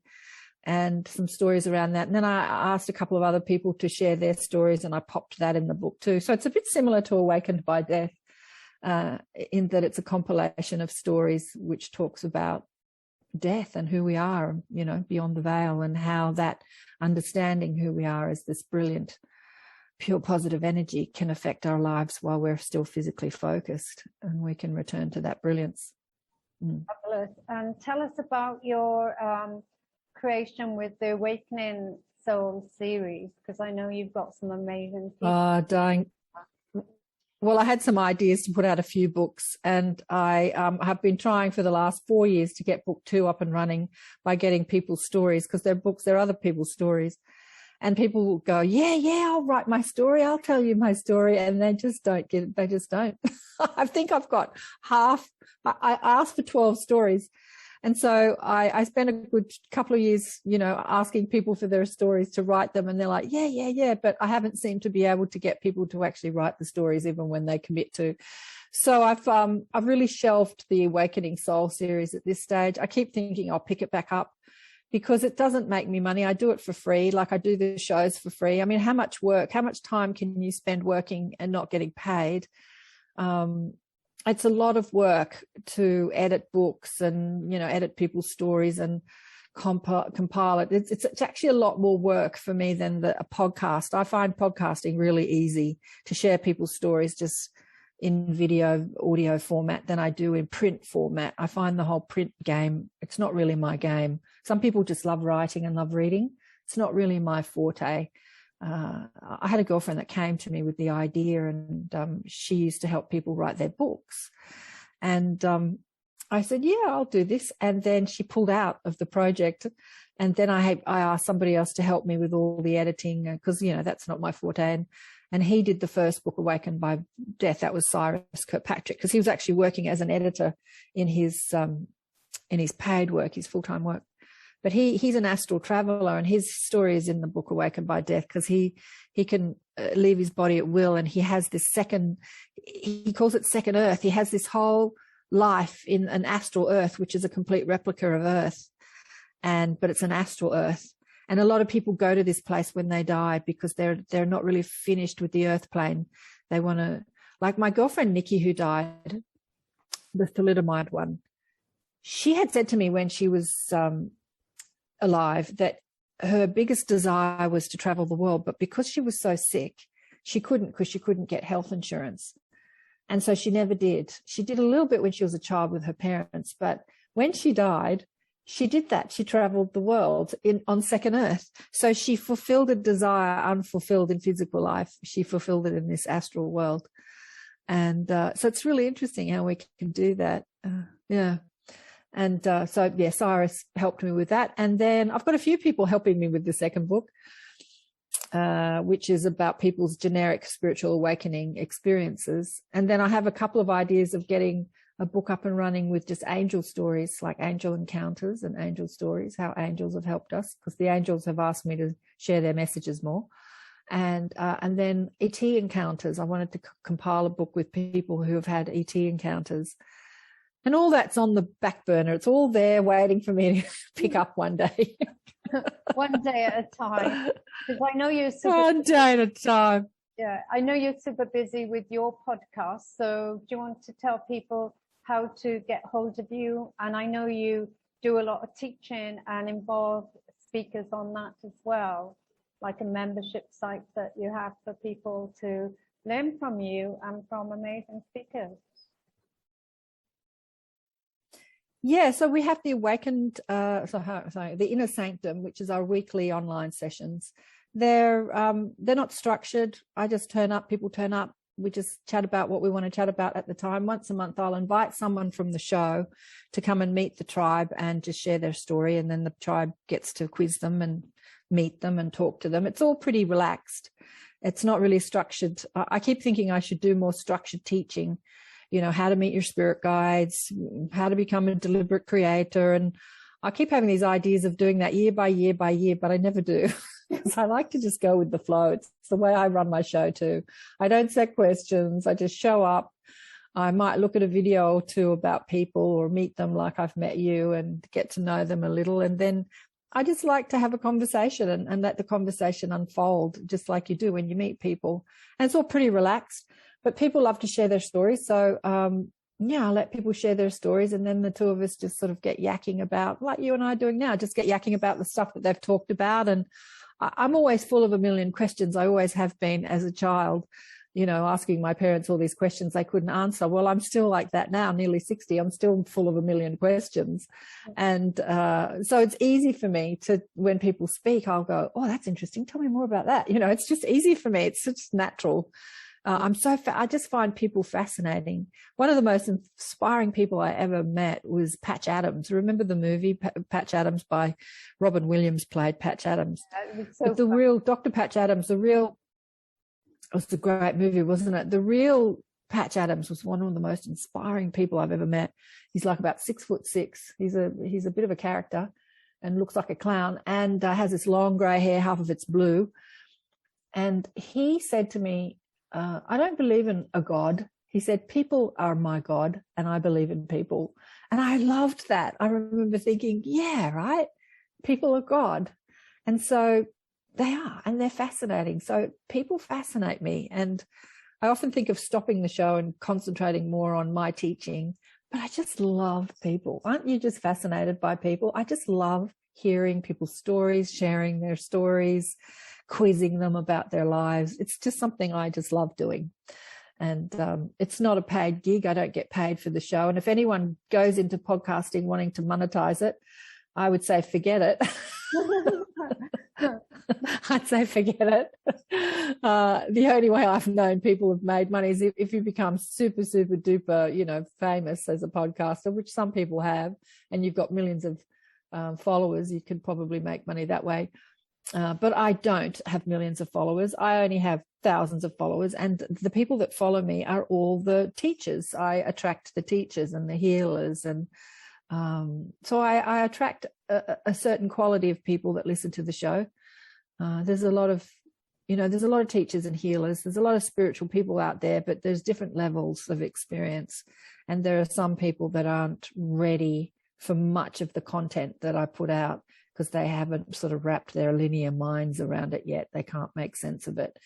and some stories around that. And then I asked a couple of other people to share their stories, and I popped that in the book too. So it's a bit similar to Awakened by Death, in that it's a compilation of stories which talks about death and who we are, you know, beyond the veil, and how that understanding who we are as this brilliant, pure positive energy can affect our lives while we're still physically focused, and we can return to that brilliance. Fabulous. And tell us about your creation with the Awakening Soul series, because I know you've got some amazing people. Well, I had some ideas to put out a few books, and I have been trying for the last 4 years to get book 2 up and running by getting people's stories, because they're books, they're other people's stories. And people will go, yeah, I'll write my story. I'll tell you my story. And they just don't get it. They just don't. I think I've got half. I asked for 12 stories. And so I spent a good couple of years, you know, asking people for their stories to write them. And they're like, yeah. But I haven't seemed to be able to get people to actually write the stories, even when they commit to. So I've really shelved the Awakening Soul series at this stage. I keep thinking I'll pick it back up, because it doesn't make me money. I do it for free. Like, I do the shows for free. I mean, how much time can you spend working and not getting paid? It's a lot of work to edit books and, edit people's stories and compile it. It's actually a lot more work for me than a podcast. I find podcasting really easy to share people's stories just in video, audio format than I do in print format. I find the whole print game, it's not really my game. Some people just love writing and love reading. It's not really my forte. I had a girlfriend that came to me with the idea, and she used to help people write their books. And I said, yeah, I'll do this. And then she pulled out of the project. And then I asked somebody else to help me with all the editing because, that's not my forte. And he did the first book, Awakened by Death. That was Cyrus Kirkpatrick, because he was actually working as an editor in his paid work, his full-time work. But he's an astral traveler, and his story is in the book Awakened by Death, because he can leave his body at will, and he has this he calls it second Earth. He has this whole life in an astral Earth, which is a complete replica of Earth, but it's an astral Earth. And a lot of people go to this place when they die because they're not really finished with the Earth plane. They want to, like my girlfriend Nikki, who died, the thalidomide one. She had said to me when she was alive that her biggest desire was to travel the world, but because she was so sick, she couldn't get health insurance. And so she never did. She did a little bit when she was a child with her parents, but when she died, she did that. She traveled the world on second Earth. So she fulfilled a desire unfulfilled in physical life. She fulfilled it in this astral world. And so it's really interesting how we can do that. Yeah. And Cyrus helped me with that. And then I've got a few people helping me with the second book, which is about people's generic spiritual awakening experiences. And then I have a couple of ideas of getting a book up and running with just angel stories, like angel encounters and angel stories, how angels have helped us, because the angels have asked me to share their messages more. And then ET encounters. I wanted to compile a book with people who have had ET encounters. And all that's on the back burner. It's all there waiting for me to pick up one day. One day at a time. Because I know you're one day at a time. Yeah, I know you're super busy with your podcast. So do you want to tell people how to get hold of you? And I know you do a lot of teaching and involve speakers on that as well, like a membership site that you have for people to learn from you and from amazing speakers. Yeah, so we have the the Inner Sanctum, which is our weekly online sessions. They're not structured. I just turn up, people turn up. We just chat about what we want to chat about at the time. Once a month, I'll invite someone from the show to come and meet the tribe and just share their story. And then the tribe gets to quiz them and meet them and talk to them. It's all pretty relaxed. It's not really structured. I keep thinking I should do more structured teaching. How to meet your spirit guides, how to become a deliberate creator. And I keep having these ideas of doing that year by year by year, but I never do because I like to just go with the flow. It's the way I run my show too. I don't set questions. I just show up. I might look at a video or two about people or meet them like I've met you and get to know them a little. And then I just like to have a conversation and let the conversation unfold just like you do when you meet people. And it's all pretty relaxed. But people love to share their stories. So, I let people share their stories. And then the two of us just sort of get yakking about, like you and I are doing now, just get yakking about the stuff that they've talked about. And I'm always full of a million questions. I always have been as a child, asking my parents all these questions they couldn't answer. Well, I'm still like that now, nearly 60. I'm still full of a million questions. And so it's easy for me to, when people speak, I'll go, oh, that's interesting. Tell me more about that. It's just easy for me. It's just natural. I just find people fascinating. One of the most inspiring people I ever met was Patch Adams. Remember the movie Patch Adams by Robin Williams played Patch Adams. But the real Dr. Patch Adams, it was a great movie, wasn't it? The real Patch Adams was one of the most inspiring people I've ever met. He's like about 6'6". He's a bit of a character and looks like a clown and has this long grey hair, half of it's blue. And he said to me, I don't believe in a God. He said, people are my God and I believe in people. And I loved that. I remember thinking, yeah, right. People are God. And so they are, and they're fascinating. So people fascinate me. And I often think of stopping the show and concentrating more on my teaching, but I just love people. Aren't you just fascinated by people? I just love hearing people's stories, sharing their stories, quizzing them about their lives. It's just something I just love doing. And it's not a paid gig. I don't get paid for the show. And if anyone goes into podcasting wanting to monetize it, I would say forget it. I'd say forget it. The only way I've known people have made money is if you become super, super duper, famous as a podcaster, which some people have, and you've got millions of followers, you could probably make money that way. But I don't have millions of followers. I only have thousands of followers, and the people that follow me are all the teachers. I attract the teachers and the healers, and so I attract a certain quality of people that listen to the show. There's a lot of teachers and healers. There's a lot of spiritual people out there, but there's different levels of experience, and there are some people that aren't ready for much of the content that I put out, because they haven't sort of wrapped their linear minds around it yet. They can't make sense of it.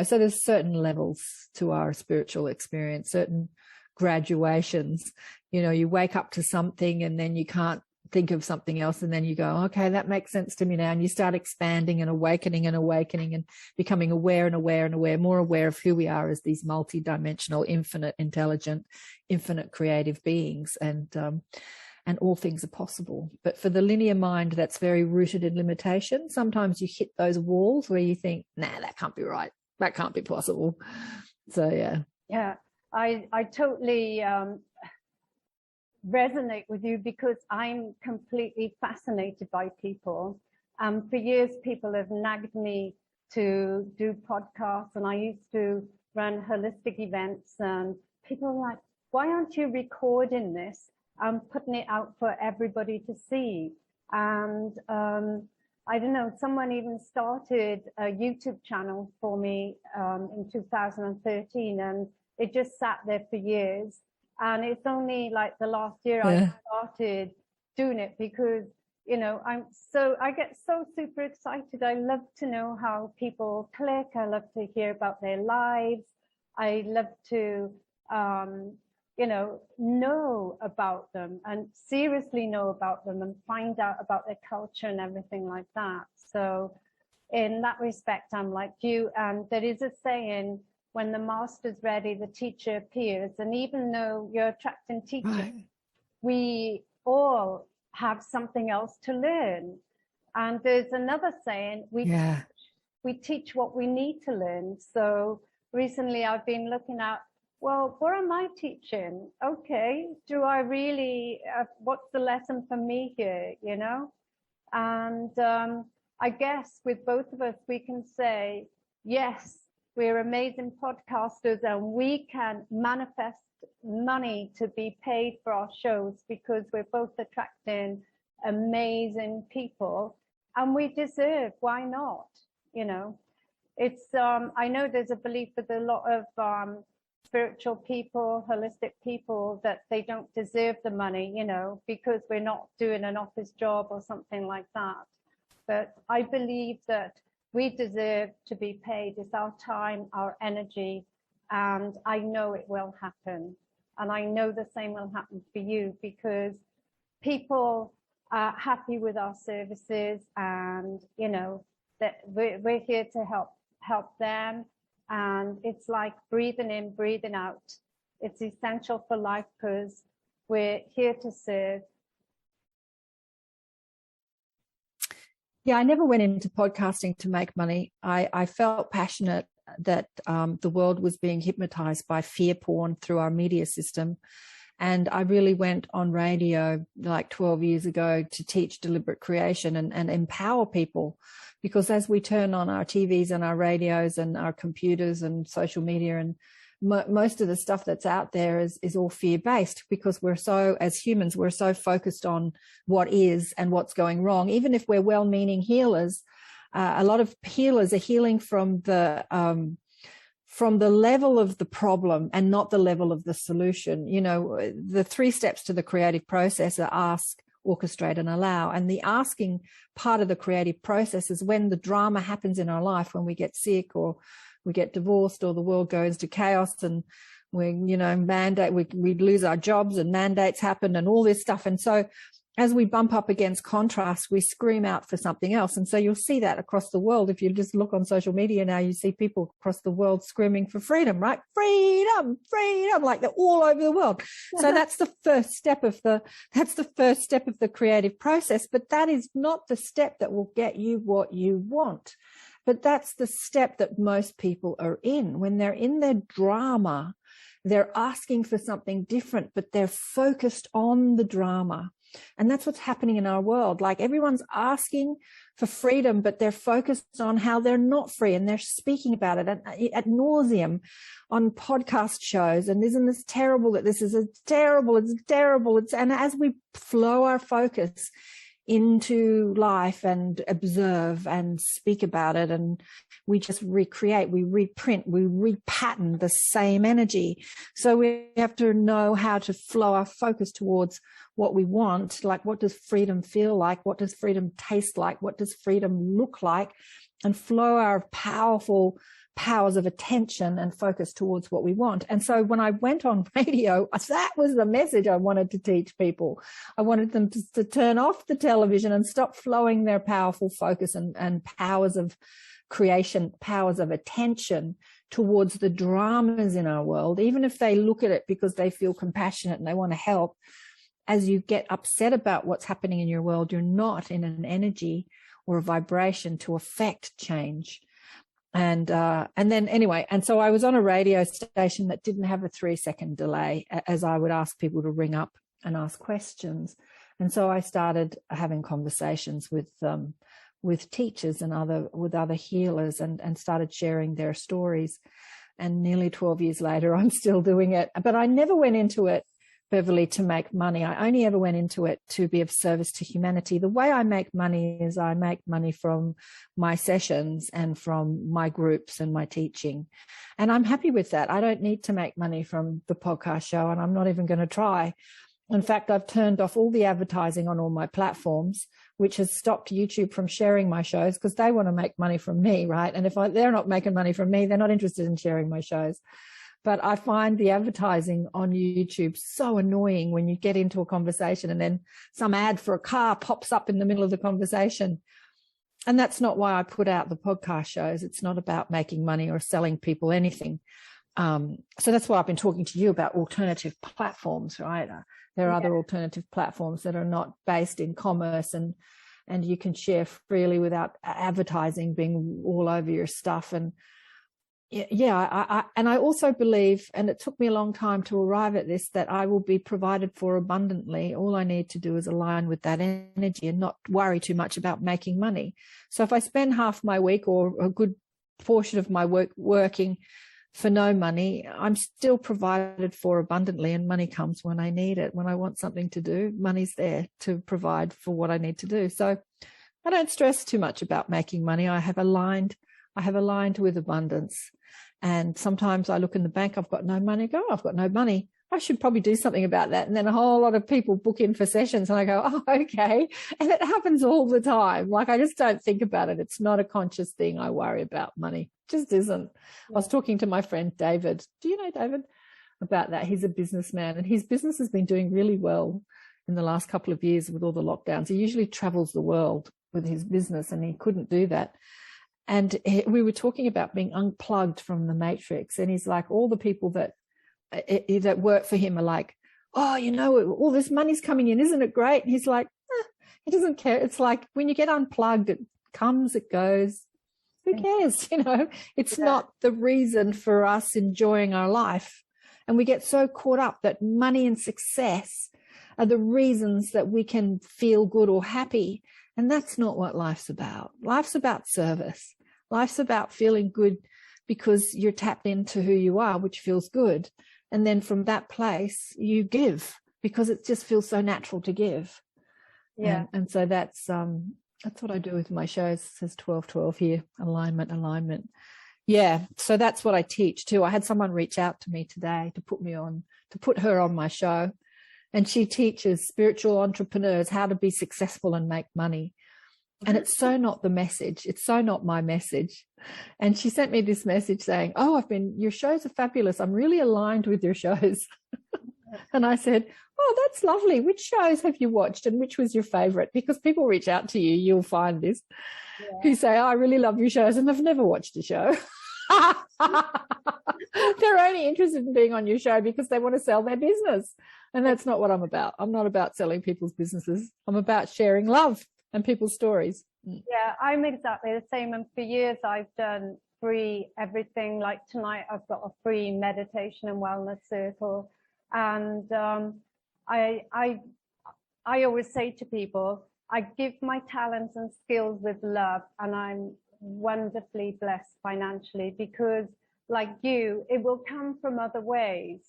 So there's certain levels to our spiritual experience, certain graduations. You wake up to something and then you can't think of something else, and then you go, okay, that makes sense to me now. And you start expanding and awakening and becoming aware and aware and aware, more aware of who we are as these multidimensional, infinite, intelligent, infinite creative beings. And all things are possible. But for the linear mind that's very rooted in limitation, sometimes you hit those walls where you think, nah, that can't be right. That can't be possible. So, yeah. Yeah, I totally resonate with you, because I'm completely fascinated by people. For years, people have nagged me to do podcasts, and I used to run holistic events, and people are like, why aren't you recording this? I'm putting it out for everybody to see. And I don't know, someone even started a YouTube channel for me in 2013, and it just sat there for years. And it's only like the last year I started doing it, because I get so super excited. I love to know how people click. I love to hear about their lives. I love to know about them, and seriously know about them, and find out about their culture and everything like that. So in that respect, I'm like you. And there is a saying, when the master's ready, the teacher appears. And even though you're attracting teachers, right, we all have something else to learn. And there's another saying, we teach what we need to learn. So recently I've been looking at, well, what am I teaching? Okay, do I really, what's the lesson for me here, And I guess with both of us, we can say, yes, we're amazing podcasters, and we can manifest money to be paid for our shows, because we're both attracting amazing people, and we deserve, why not? It's, I know there's a belief with a lot of spiritual people, holistic people, that they don't deserve the money, because we're not doing an office job or something like that. But I believe that we deserve to be paid. It's our time, our energy, and I know it will happen. And I know the same will happen for you, because people are happy with our services, and that we're here to help them. And it's like breathing in, breathing out. It's essential for life, because we're here to serve. Yeah, I never went into podcasting to make money. I felt passionate that the world was being hypnotized by fear porn through our media system. And I really went on radio like 12 years ago to teach deliberate creation and empower people. Because as we turn on our TVs and our radios and our computers and social media, and most of the stuff that's out there is all fear-based, because as humans, we're so focused on what is and what's going wrong. Even if we're well-meaning healers, a lot of healers are healing from the level of the problem and not the level of the solution. The 3 steps to the creative process are ask, orchestrate and allow. And the asking part of the creative process is when the drama happens in our life, when we get sick or we get divorced or the world goes to chaos and we, you know, we lose our jobs and mandates happen and all this stuff. And so as we bump up against contrast, we scream out for something else. And so you'll see that across the world. If you just look on social media now, you see people across the world screaming for freedom, right? Freedom, freedom, like they're all over the world. So that's the first step of the creative process. But that is not the step that will get you what you want. But that's the step that most people are in. When they're in their drama, they're asking for something different, but they're focused on the drama. And that's what's happening in our world. Like everyone's asking for freedom, but they're focused on how they're not free, and they're speaking about it ad nauseum on podcast shows. And isn't this terrible that this is terrible? It's terrible. And as we flow our focus into life and observe and speak about it, and we just recreate, we reprint, we repattern the same energy. So we have to know how to flow our focus towards what we want. Like, what does freedom feel like? What does freedom taste like? What does freedom look like? And flow our powerful powers of attention and focus towards what we want. And so when I went on radio, that was the message I wanted to teach people. I wanted them to turn off the television and stop flowing their powerful focus and powers of creation, powers of attention towards the dramas in our world, even if they look at it because they feel compassionate and they want to help. As you get upset about what's happening in your world, you're not in an energy or a vibration to affect change. And then anyway, and so I was on a radio station that didn't have a 3-second delay, as I would ask people to ring up and ask questions. And so I started having conversations with teachers and with other healers, and started sharing their stories. And nearly 12 years later, I'm still doing it. But I never went into it, Beverly, to make money. I only ever went into it to be of service to humanity. The way I make money is I make money from my sessions and from my groups and my teaching. And I'm happy with that. I don't need to make money from the podcast show, and I'm not even going to try. In fact, I've turned off all the advertising on all my platforms, which has stopped YouTube from sharing my shows because they want to make money from me, right? And if they're not making money from me, they're not interested in sharing my shows. But I find the advertising on YouTube so annoying when you get into a conversation and then some ad for a car pops up in the middle of the conversation. And that's not why I put out the podcast shows. It's not about making money or selling people anything. So that's why I've been talking to you about alternative platforms, right? There are other alternative platforms that are not based in commerce, and you can share freely without advertising being all over your stuff. And I also believe, and it took me a long time to arrive at this, that I will be provided for abundantly. All I need to do is align with that energy and not worry too much about making money. So if I spend half my week or a good portion of my work working for no money, I'm still provided for abundantly, and money comes when I need it. When I want something to do, money's there to provide for what I need to do. So I don't stress too much about making money. I have aligned with abundance. And sometimes I look in the bank, I've got no money. I've got no money. I should probably do something about that. And then a whole lot of people book in for sessions and I go, oh, okay. And it happens all the time. Like, I just don't think about it. It's not a conscious thing. I worry about money. It just isn't. I was talking to my friend David. Do you know David? About that. He's a businessman, and his business has been doing really well in the last couple of years with all the lockdowns. He usually travels the world with his business, and he couldn't do that. And we were talking about being unplugged from the matrix. And he's like, all the people that work for him are like, oh, you know, all this money's coming in. Isn't it great? And he's like, he doesn't care. It's like when you get unplugged, it comes, it goes. Who cares? You know, it's not the reason for us enjoying our life. And we get so caught up that money and success are the reasons that we can feel good or happy. And that's not what life's about. Life's about service. Life's about feeling good because you're tapped into who you are, which feels good. And then from that place, you give because it just feels so natural to give. Yeah. And so that's what I do with my shows. It says 12-12 here, alignment. Yeah. So that's what I teach too. I had someone reach out to me today to put her on my show. and she teaches spiritual entrepreneurs how to be successful and make money. And it's so not the message. It's so not my message. And she sent me this message saying, oh, your shows are fabulous. I'm really aligned with your shows. And I said, oh, that's lovely. Which shows have you watched and which was your favorite? Because people reach out to you, you'll find this, who say, oh, I really love your shows, and they've never watched a show. They're only interested in being on your show because they want to sell their business. And that's not what I'm about. I'm not about selling people's businesses. I'm about sharing love and people's stories. Yeah, I'm exactly the same. And for years, I've done free everything. Like tonight, I've got a free meditation and wellness circle. And I always say to people, I give my talents and skills with love, and I'm wonderfully blessed financially because, like you, it will come from other ways,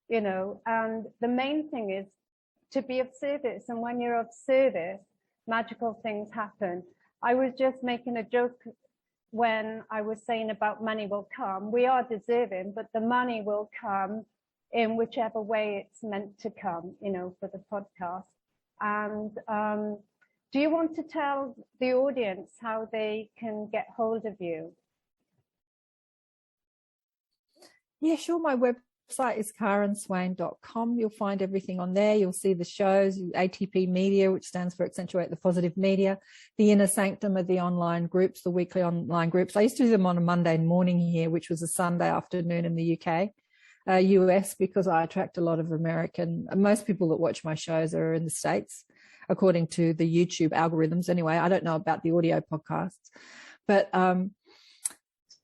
you know. And the main thing is to be of service. And when you're of service, magical things happen. I was just making a joke when I was saying about money will come. We are deserving, but the money will come in whichever way it's meant to come, you know, for the podcast. And do you want to tell the audience how they can get hold of you? Yeah, sure. My website is karenswain.com. You'll find everything on there. You'll see the shows, ATP Media, which stands for Accentuate the Positive Media. The Inner Sanctum are the online groups, the weekly online groups. I used to do them on a Monday morning here, which was a Sunday afternoon in the UK. US, because I attract a lot of most people that watch my shows are in the States, according to the YouTube algorithms. Anyway, I don't know about the audio podcasts, but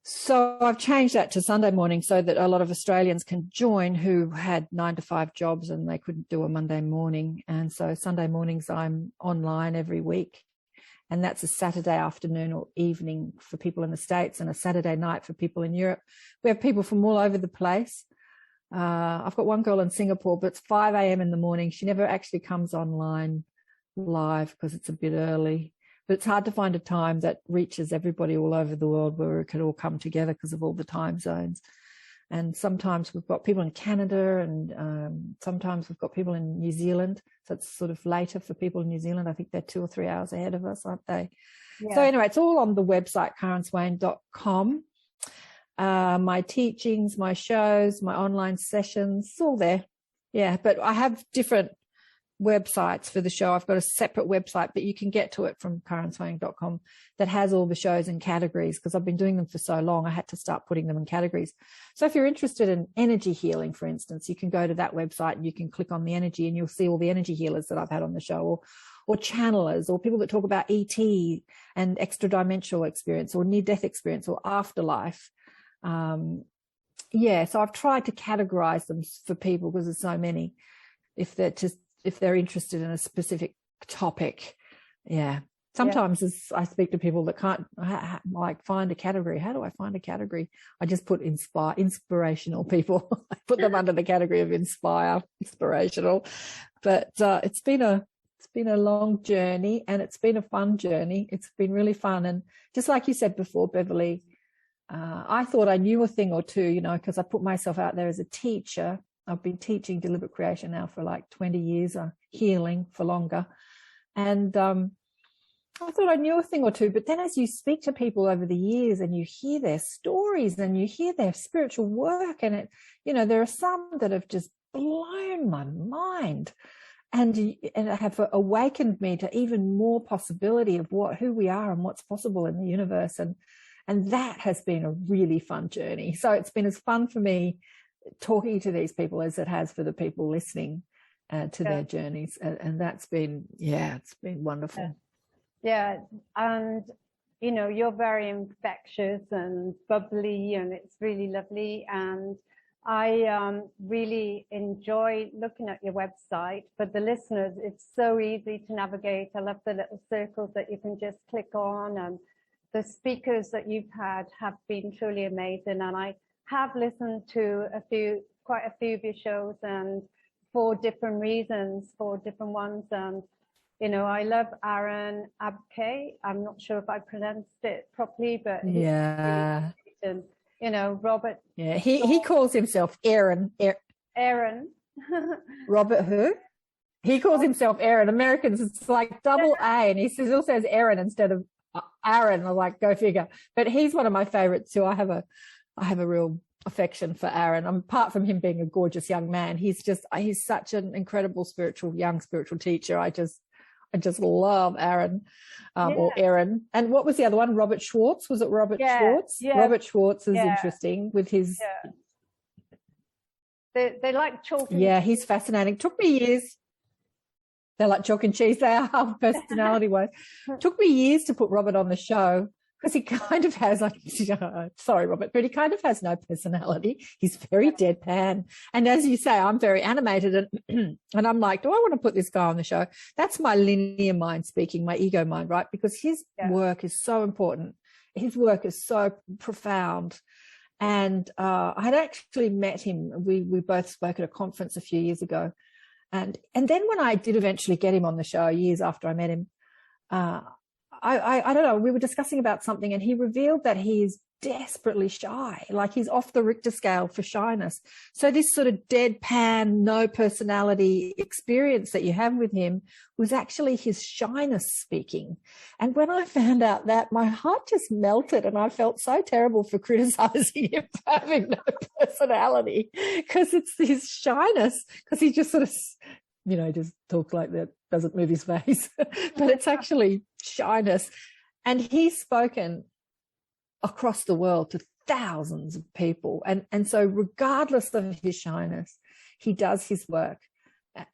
so I've changed that to Sunday morning so that a lot of Australians can join who had 9-to-5 jobs and they couldn't do a Monday morning. And so Sunday mornings I'm online every week. And that's a Saturday afternoon or evening for people in the States and a Saturday night for people in Europe. We have people from all over the place. I've got one girl in Singapore, but it's 5 a.m. in the morning. She never actually comes online live because it's a bit early. But it's hard to find a time that reaches everybody all over the world where it could all come together because of all the time zones. And sometimes we've got people in Canada and sometimes we've got people in New Zealand. So it's sort of later for people in New Zealand. I think they're 2 or 3 hours ahead of us, aren't they? Yeah. So anyway, it's all on the website, karenswain.com. My teachings, my shows, my online sessions, it's all there. Yeah, but I have different websites for the show. I've got a separate website, but you can get to it from karenswain.com that has all the shows in categories because I've been doing them for so long. I had to start putting them in categories. So if you're interested in energy healing, for instance, you can go to that website and you can click on the energy and you'll see all the energy healers that I've had on the show, or channelers, or people that talk about ET and extra dimensional experience or near-death experience or afterlife. So I've tried to categorize them for people because there's so many. If they're interested in a specific topic, Sometimes I speak to people that can't find a category. How do I find a category? I just put inspirational people. I put them under the category of inspirational. But it's been a long journey and it's been a fun journey. It's been really fun. And just like you said before, Beverly, I thought I knew a thing or two, because I put myself out there as a teacher. I've been teaching deliberate creation now for like 20 years, healing for longer. And I thought I knew a thing or two, but then as you speak to people over the years and you hear their stories and you hear their spiritual work and there are some that have just blown my mind and have awakened me to even more possibility of who we are and what's possible in the universe. And that has been a really fun journey. So it's been as fun for me talking to these people as it has for the people listening to their journeys. And that's been, it's been wonderful. Yeah. And, you're very infectious and bubbly and it's really lovely. And I really enjoy looking at your website. For the listeners, it's so easy to navigate. I love the little circles that you can just click on, and the speakers that you've had have been truly amazing. And I have listened to quite a few of your shows, and for different reasons, for different ones. And, I love Aaron Abke. I'm not sure if I pronounced it properly, but yeah. Robert. Yeah, he calls himself Aaron. Aaron. Robert who? He calls himself Aaron. Americans, it's like double A, and he still says Aaron instead of Aaron. I'm like, go figure. But he's one of my favorites too. I have a real affection for Aaron. Apart from him being a gorgeous young man, he's such an incredible young spiritual teacher. I just love Aaron, or Aaron. And what was the other one? Robert Schwartz? Was it Robert Schwartz? Yeah. Robert Schwartz is interesting with his. They like chalk. Yeah, he's fascinating. Took me years. They're like chalk and cheese. They are personality-wise. Took me years to put Robert on the show because he kind of has sorry, Robert, but he kind of has no personality. He's very deadpan. And as you say, I'm very animated and I'm like, do I want to put this guy on the show? That's my linear mind speaking, my ego mind, right? Because his work is so important. His work is so profound. And I had actually met him. We both spoke at a conference a few years ago. And then when I did eventually get him on the show years after I met him, I don't know, we were discussing about something and he revealed that he is desperately shy, like he's off the Richter scale for shyness. So this sort of deadpan, no personality experience that you have with him was actually his shyness speaking. And when I found out that, my heart just melted and I felt so terrible for criticizing him for having no personality, because it's his shyness, because he just sort of, just talks like that, doesn't move his face, but it's actually shyness. And he's spoken across the world to thousands of people. And so regardless of his shyness, he does his work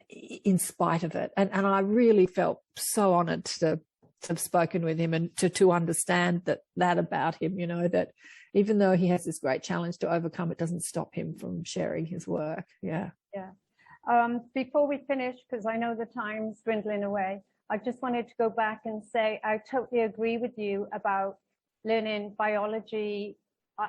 in spite of it. And I really felt so honored to have spoken with him and to understand that about him, that even though he has this great challenge to overcome, it doesn't stop him from sharing his work. Yeah. Before we finish, because I know the time's dwindling away, I just wanted to go back and say I totally agree with you about learning biology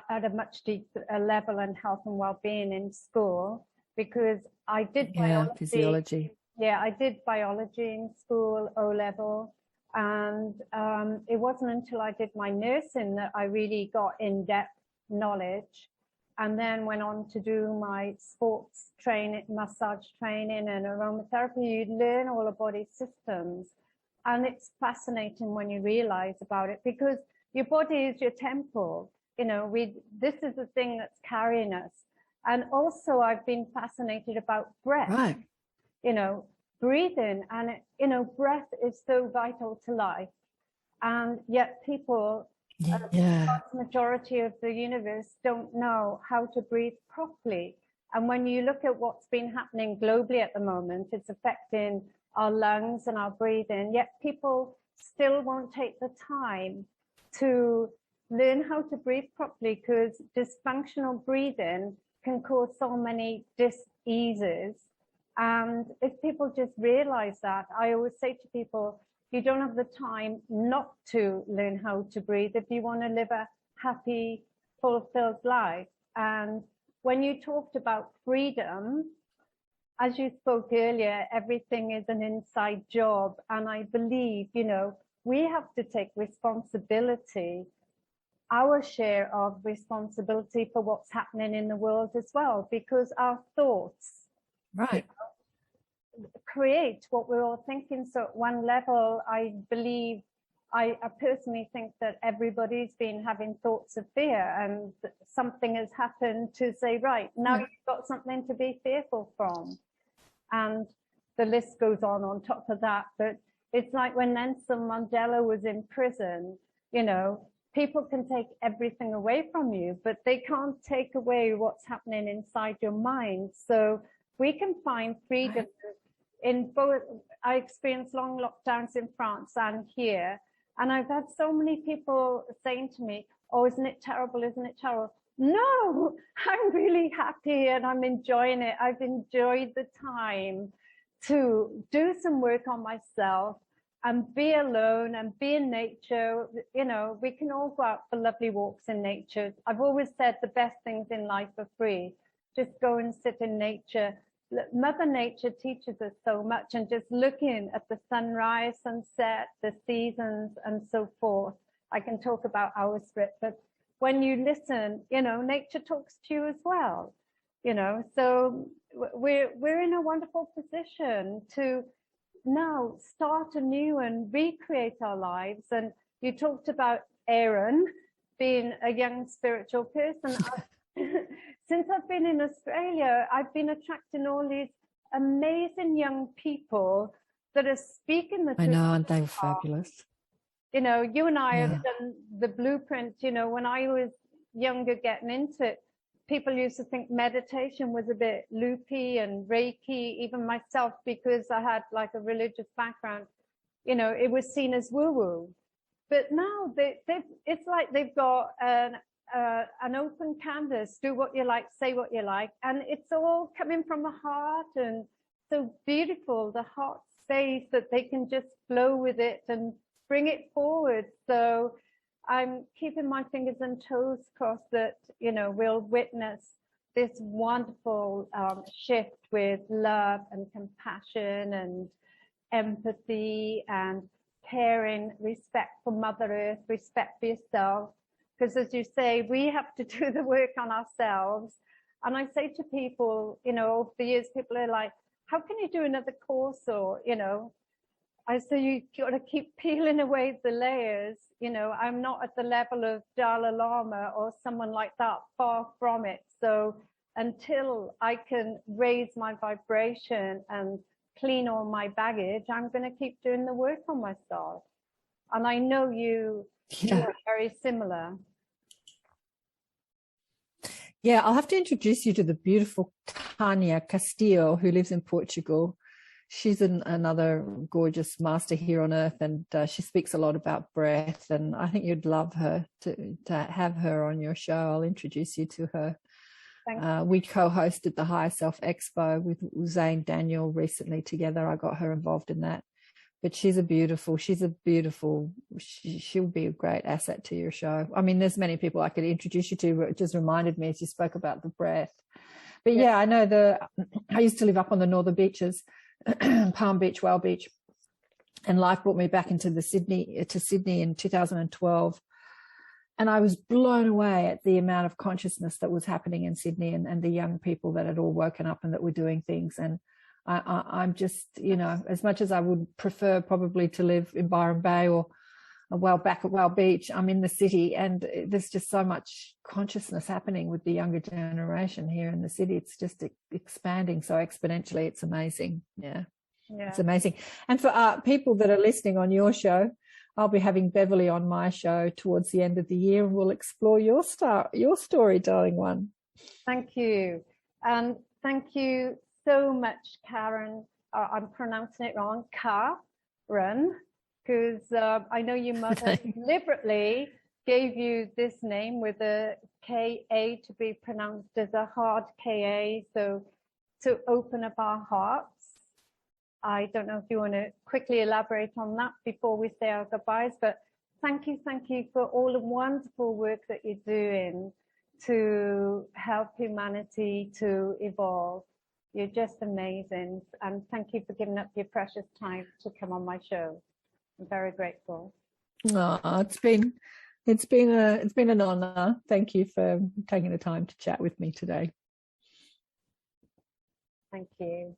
at a much deeper level and health and well-being in school, because I did biology. Physiology. Yeah, I did biology in school, O-level, and it wasn't until I did my nursing that I really got in-depth knowledge, and then went on to do my sports training, massage training and aromatherapy. You learn all the body systems, and it's fascinating when you realize about it, because your body is your temple. This is the thing that's carrying us. And also I've been fascinated about breath, right. Breathing, and breath is so vital to life. And yet people, the vast majority of the universe, don't know how to breathe properly. And when you look at what's been happening globally at the moment, it's affecting our lungs and our breathing, yet people still won't take the time to learn how to breathe properly, because dysfunctional breathing can cause so many dis-eases. And if people just realize that, I always say to people, you don't have the time not to learn how to breathe if you want to live a happy, fulfilled life. And when you talked about freedom, as you spoke earlier, everything is an inside job. And I believe, we have to take responsibility, our share of responsibility for what's happening in the world as well, because our thoughts create what we're all thinking. So at one level, I believe, I personally think that everybody's been having thoughts of fear, and something has happened to say, right, now you've got something to be fearful from. And the list goes on top of that. But it's like when Nelson Mandela was in prison, people can take everything away from you, but they can't take away what's happening inside your mind. So we can find freedom in both. I experienced long lockdowns in France and here, and I've had so many people saying to me, oh, isn't it terrible? Isn't it terrible? No, I'm really happy and I'm enjoying it. I've enjoyed the time to do some work on myself and be alone and be in nature. We can all go out for lovely walks in nature. I've always said the best things in life are free. Just go and sit in nature. Mother Nature teaches us so much, and just looking at the sunrise, sunset, the seasons and so forth. I can talk about hours for it, but when you listen, nature talks to you as well. So we're in a wonderful position to now start anew and recreate our lives. And you talked about Aaron being a young spiritual person. Since I've been in Australia, I've been attracting all these amazing young people that are speaking the truth. I know, and they were fabulous. You know, you and I have done the blueprint. You know, when I was younger getting into it, people used to think meditation was a bit loopy and Reiki, even myself, because I had like a religious background, you know, it was seen as woo-woo. But now it's like they've got an open canvas, do what you like, say what you like, and it's all coming from the heart, and so beautiful, the heart space, that they can just flow with it and bring it forward. So I'm keeping my fingers and toes crossed that, you know, we'll witness this wonderful shift with love and compassion and empathy and caring, respect for Mother Earth, respect for yourself. Because as you say, we have to do the work on ourselves. And I say to people, you know, over the years, people are like, how can you do another course? Or, you know, I say, you got to keep peeling away the layers. You know, I'm not at the level of Dalai Lama or someone like that, far from it. So until I can raise my vibration and clean all my baggage, I'm going to keep doing the work on myself. And I know you are very similar. Yeah, I'll have to introduce you to the beautiful Tanya Castillo, who lives in Portugal. She's another gorgeous master here on earth, and she speaks a lot about breath, and I think you'd love her to have her on your show. I'll introduce you to her. We co-hosted the Higher Self Expo with Zane Daniel recently together. I got her involved in that. But she'll be a great asset to your show. I mean, there's many people I could introduce you to, but it just reminded me as you spoke about the breath. But yeah, I know I used to live up on the northern beaches, Palm Beach, Whale Beach, and life brought me back to Sydney in 2012. And I was blown away at the amount of consciousness that was happening in Sydney, and the young people that had all woken up and that were doing things. And I'm just, you know, as much as I would prefer probably to live in Byron Bay or back at Whale Beach, I'm in the city, and there's just so much consciousness happening with the younger generation here in the city. It's just expanding so exponentially. It's amazing. Yeah. It's amazing. And for people that are listening on your show, I'll be having Beverly on my show towards the end of the year, and we'll explore your story, darling one. Thank you. And thank you so much, Karen. I'm pronouncing it wrong, Karen, because I know your mother deliberately gave you this name with a K-A to be pronounced as a hard K-A, so to open up our hearts. I don't know if you want to quickly elaborate on that before we say our goodbyes, but thank you for all the wonderful work that you're doing to help humanity to evolve. You're just amazing, and thank you for giving up your precious time to come on my show. I'm very grateful. Oh, it's been an honor. Thank you for taking the time to chat with me today. Thank you.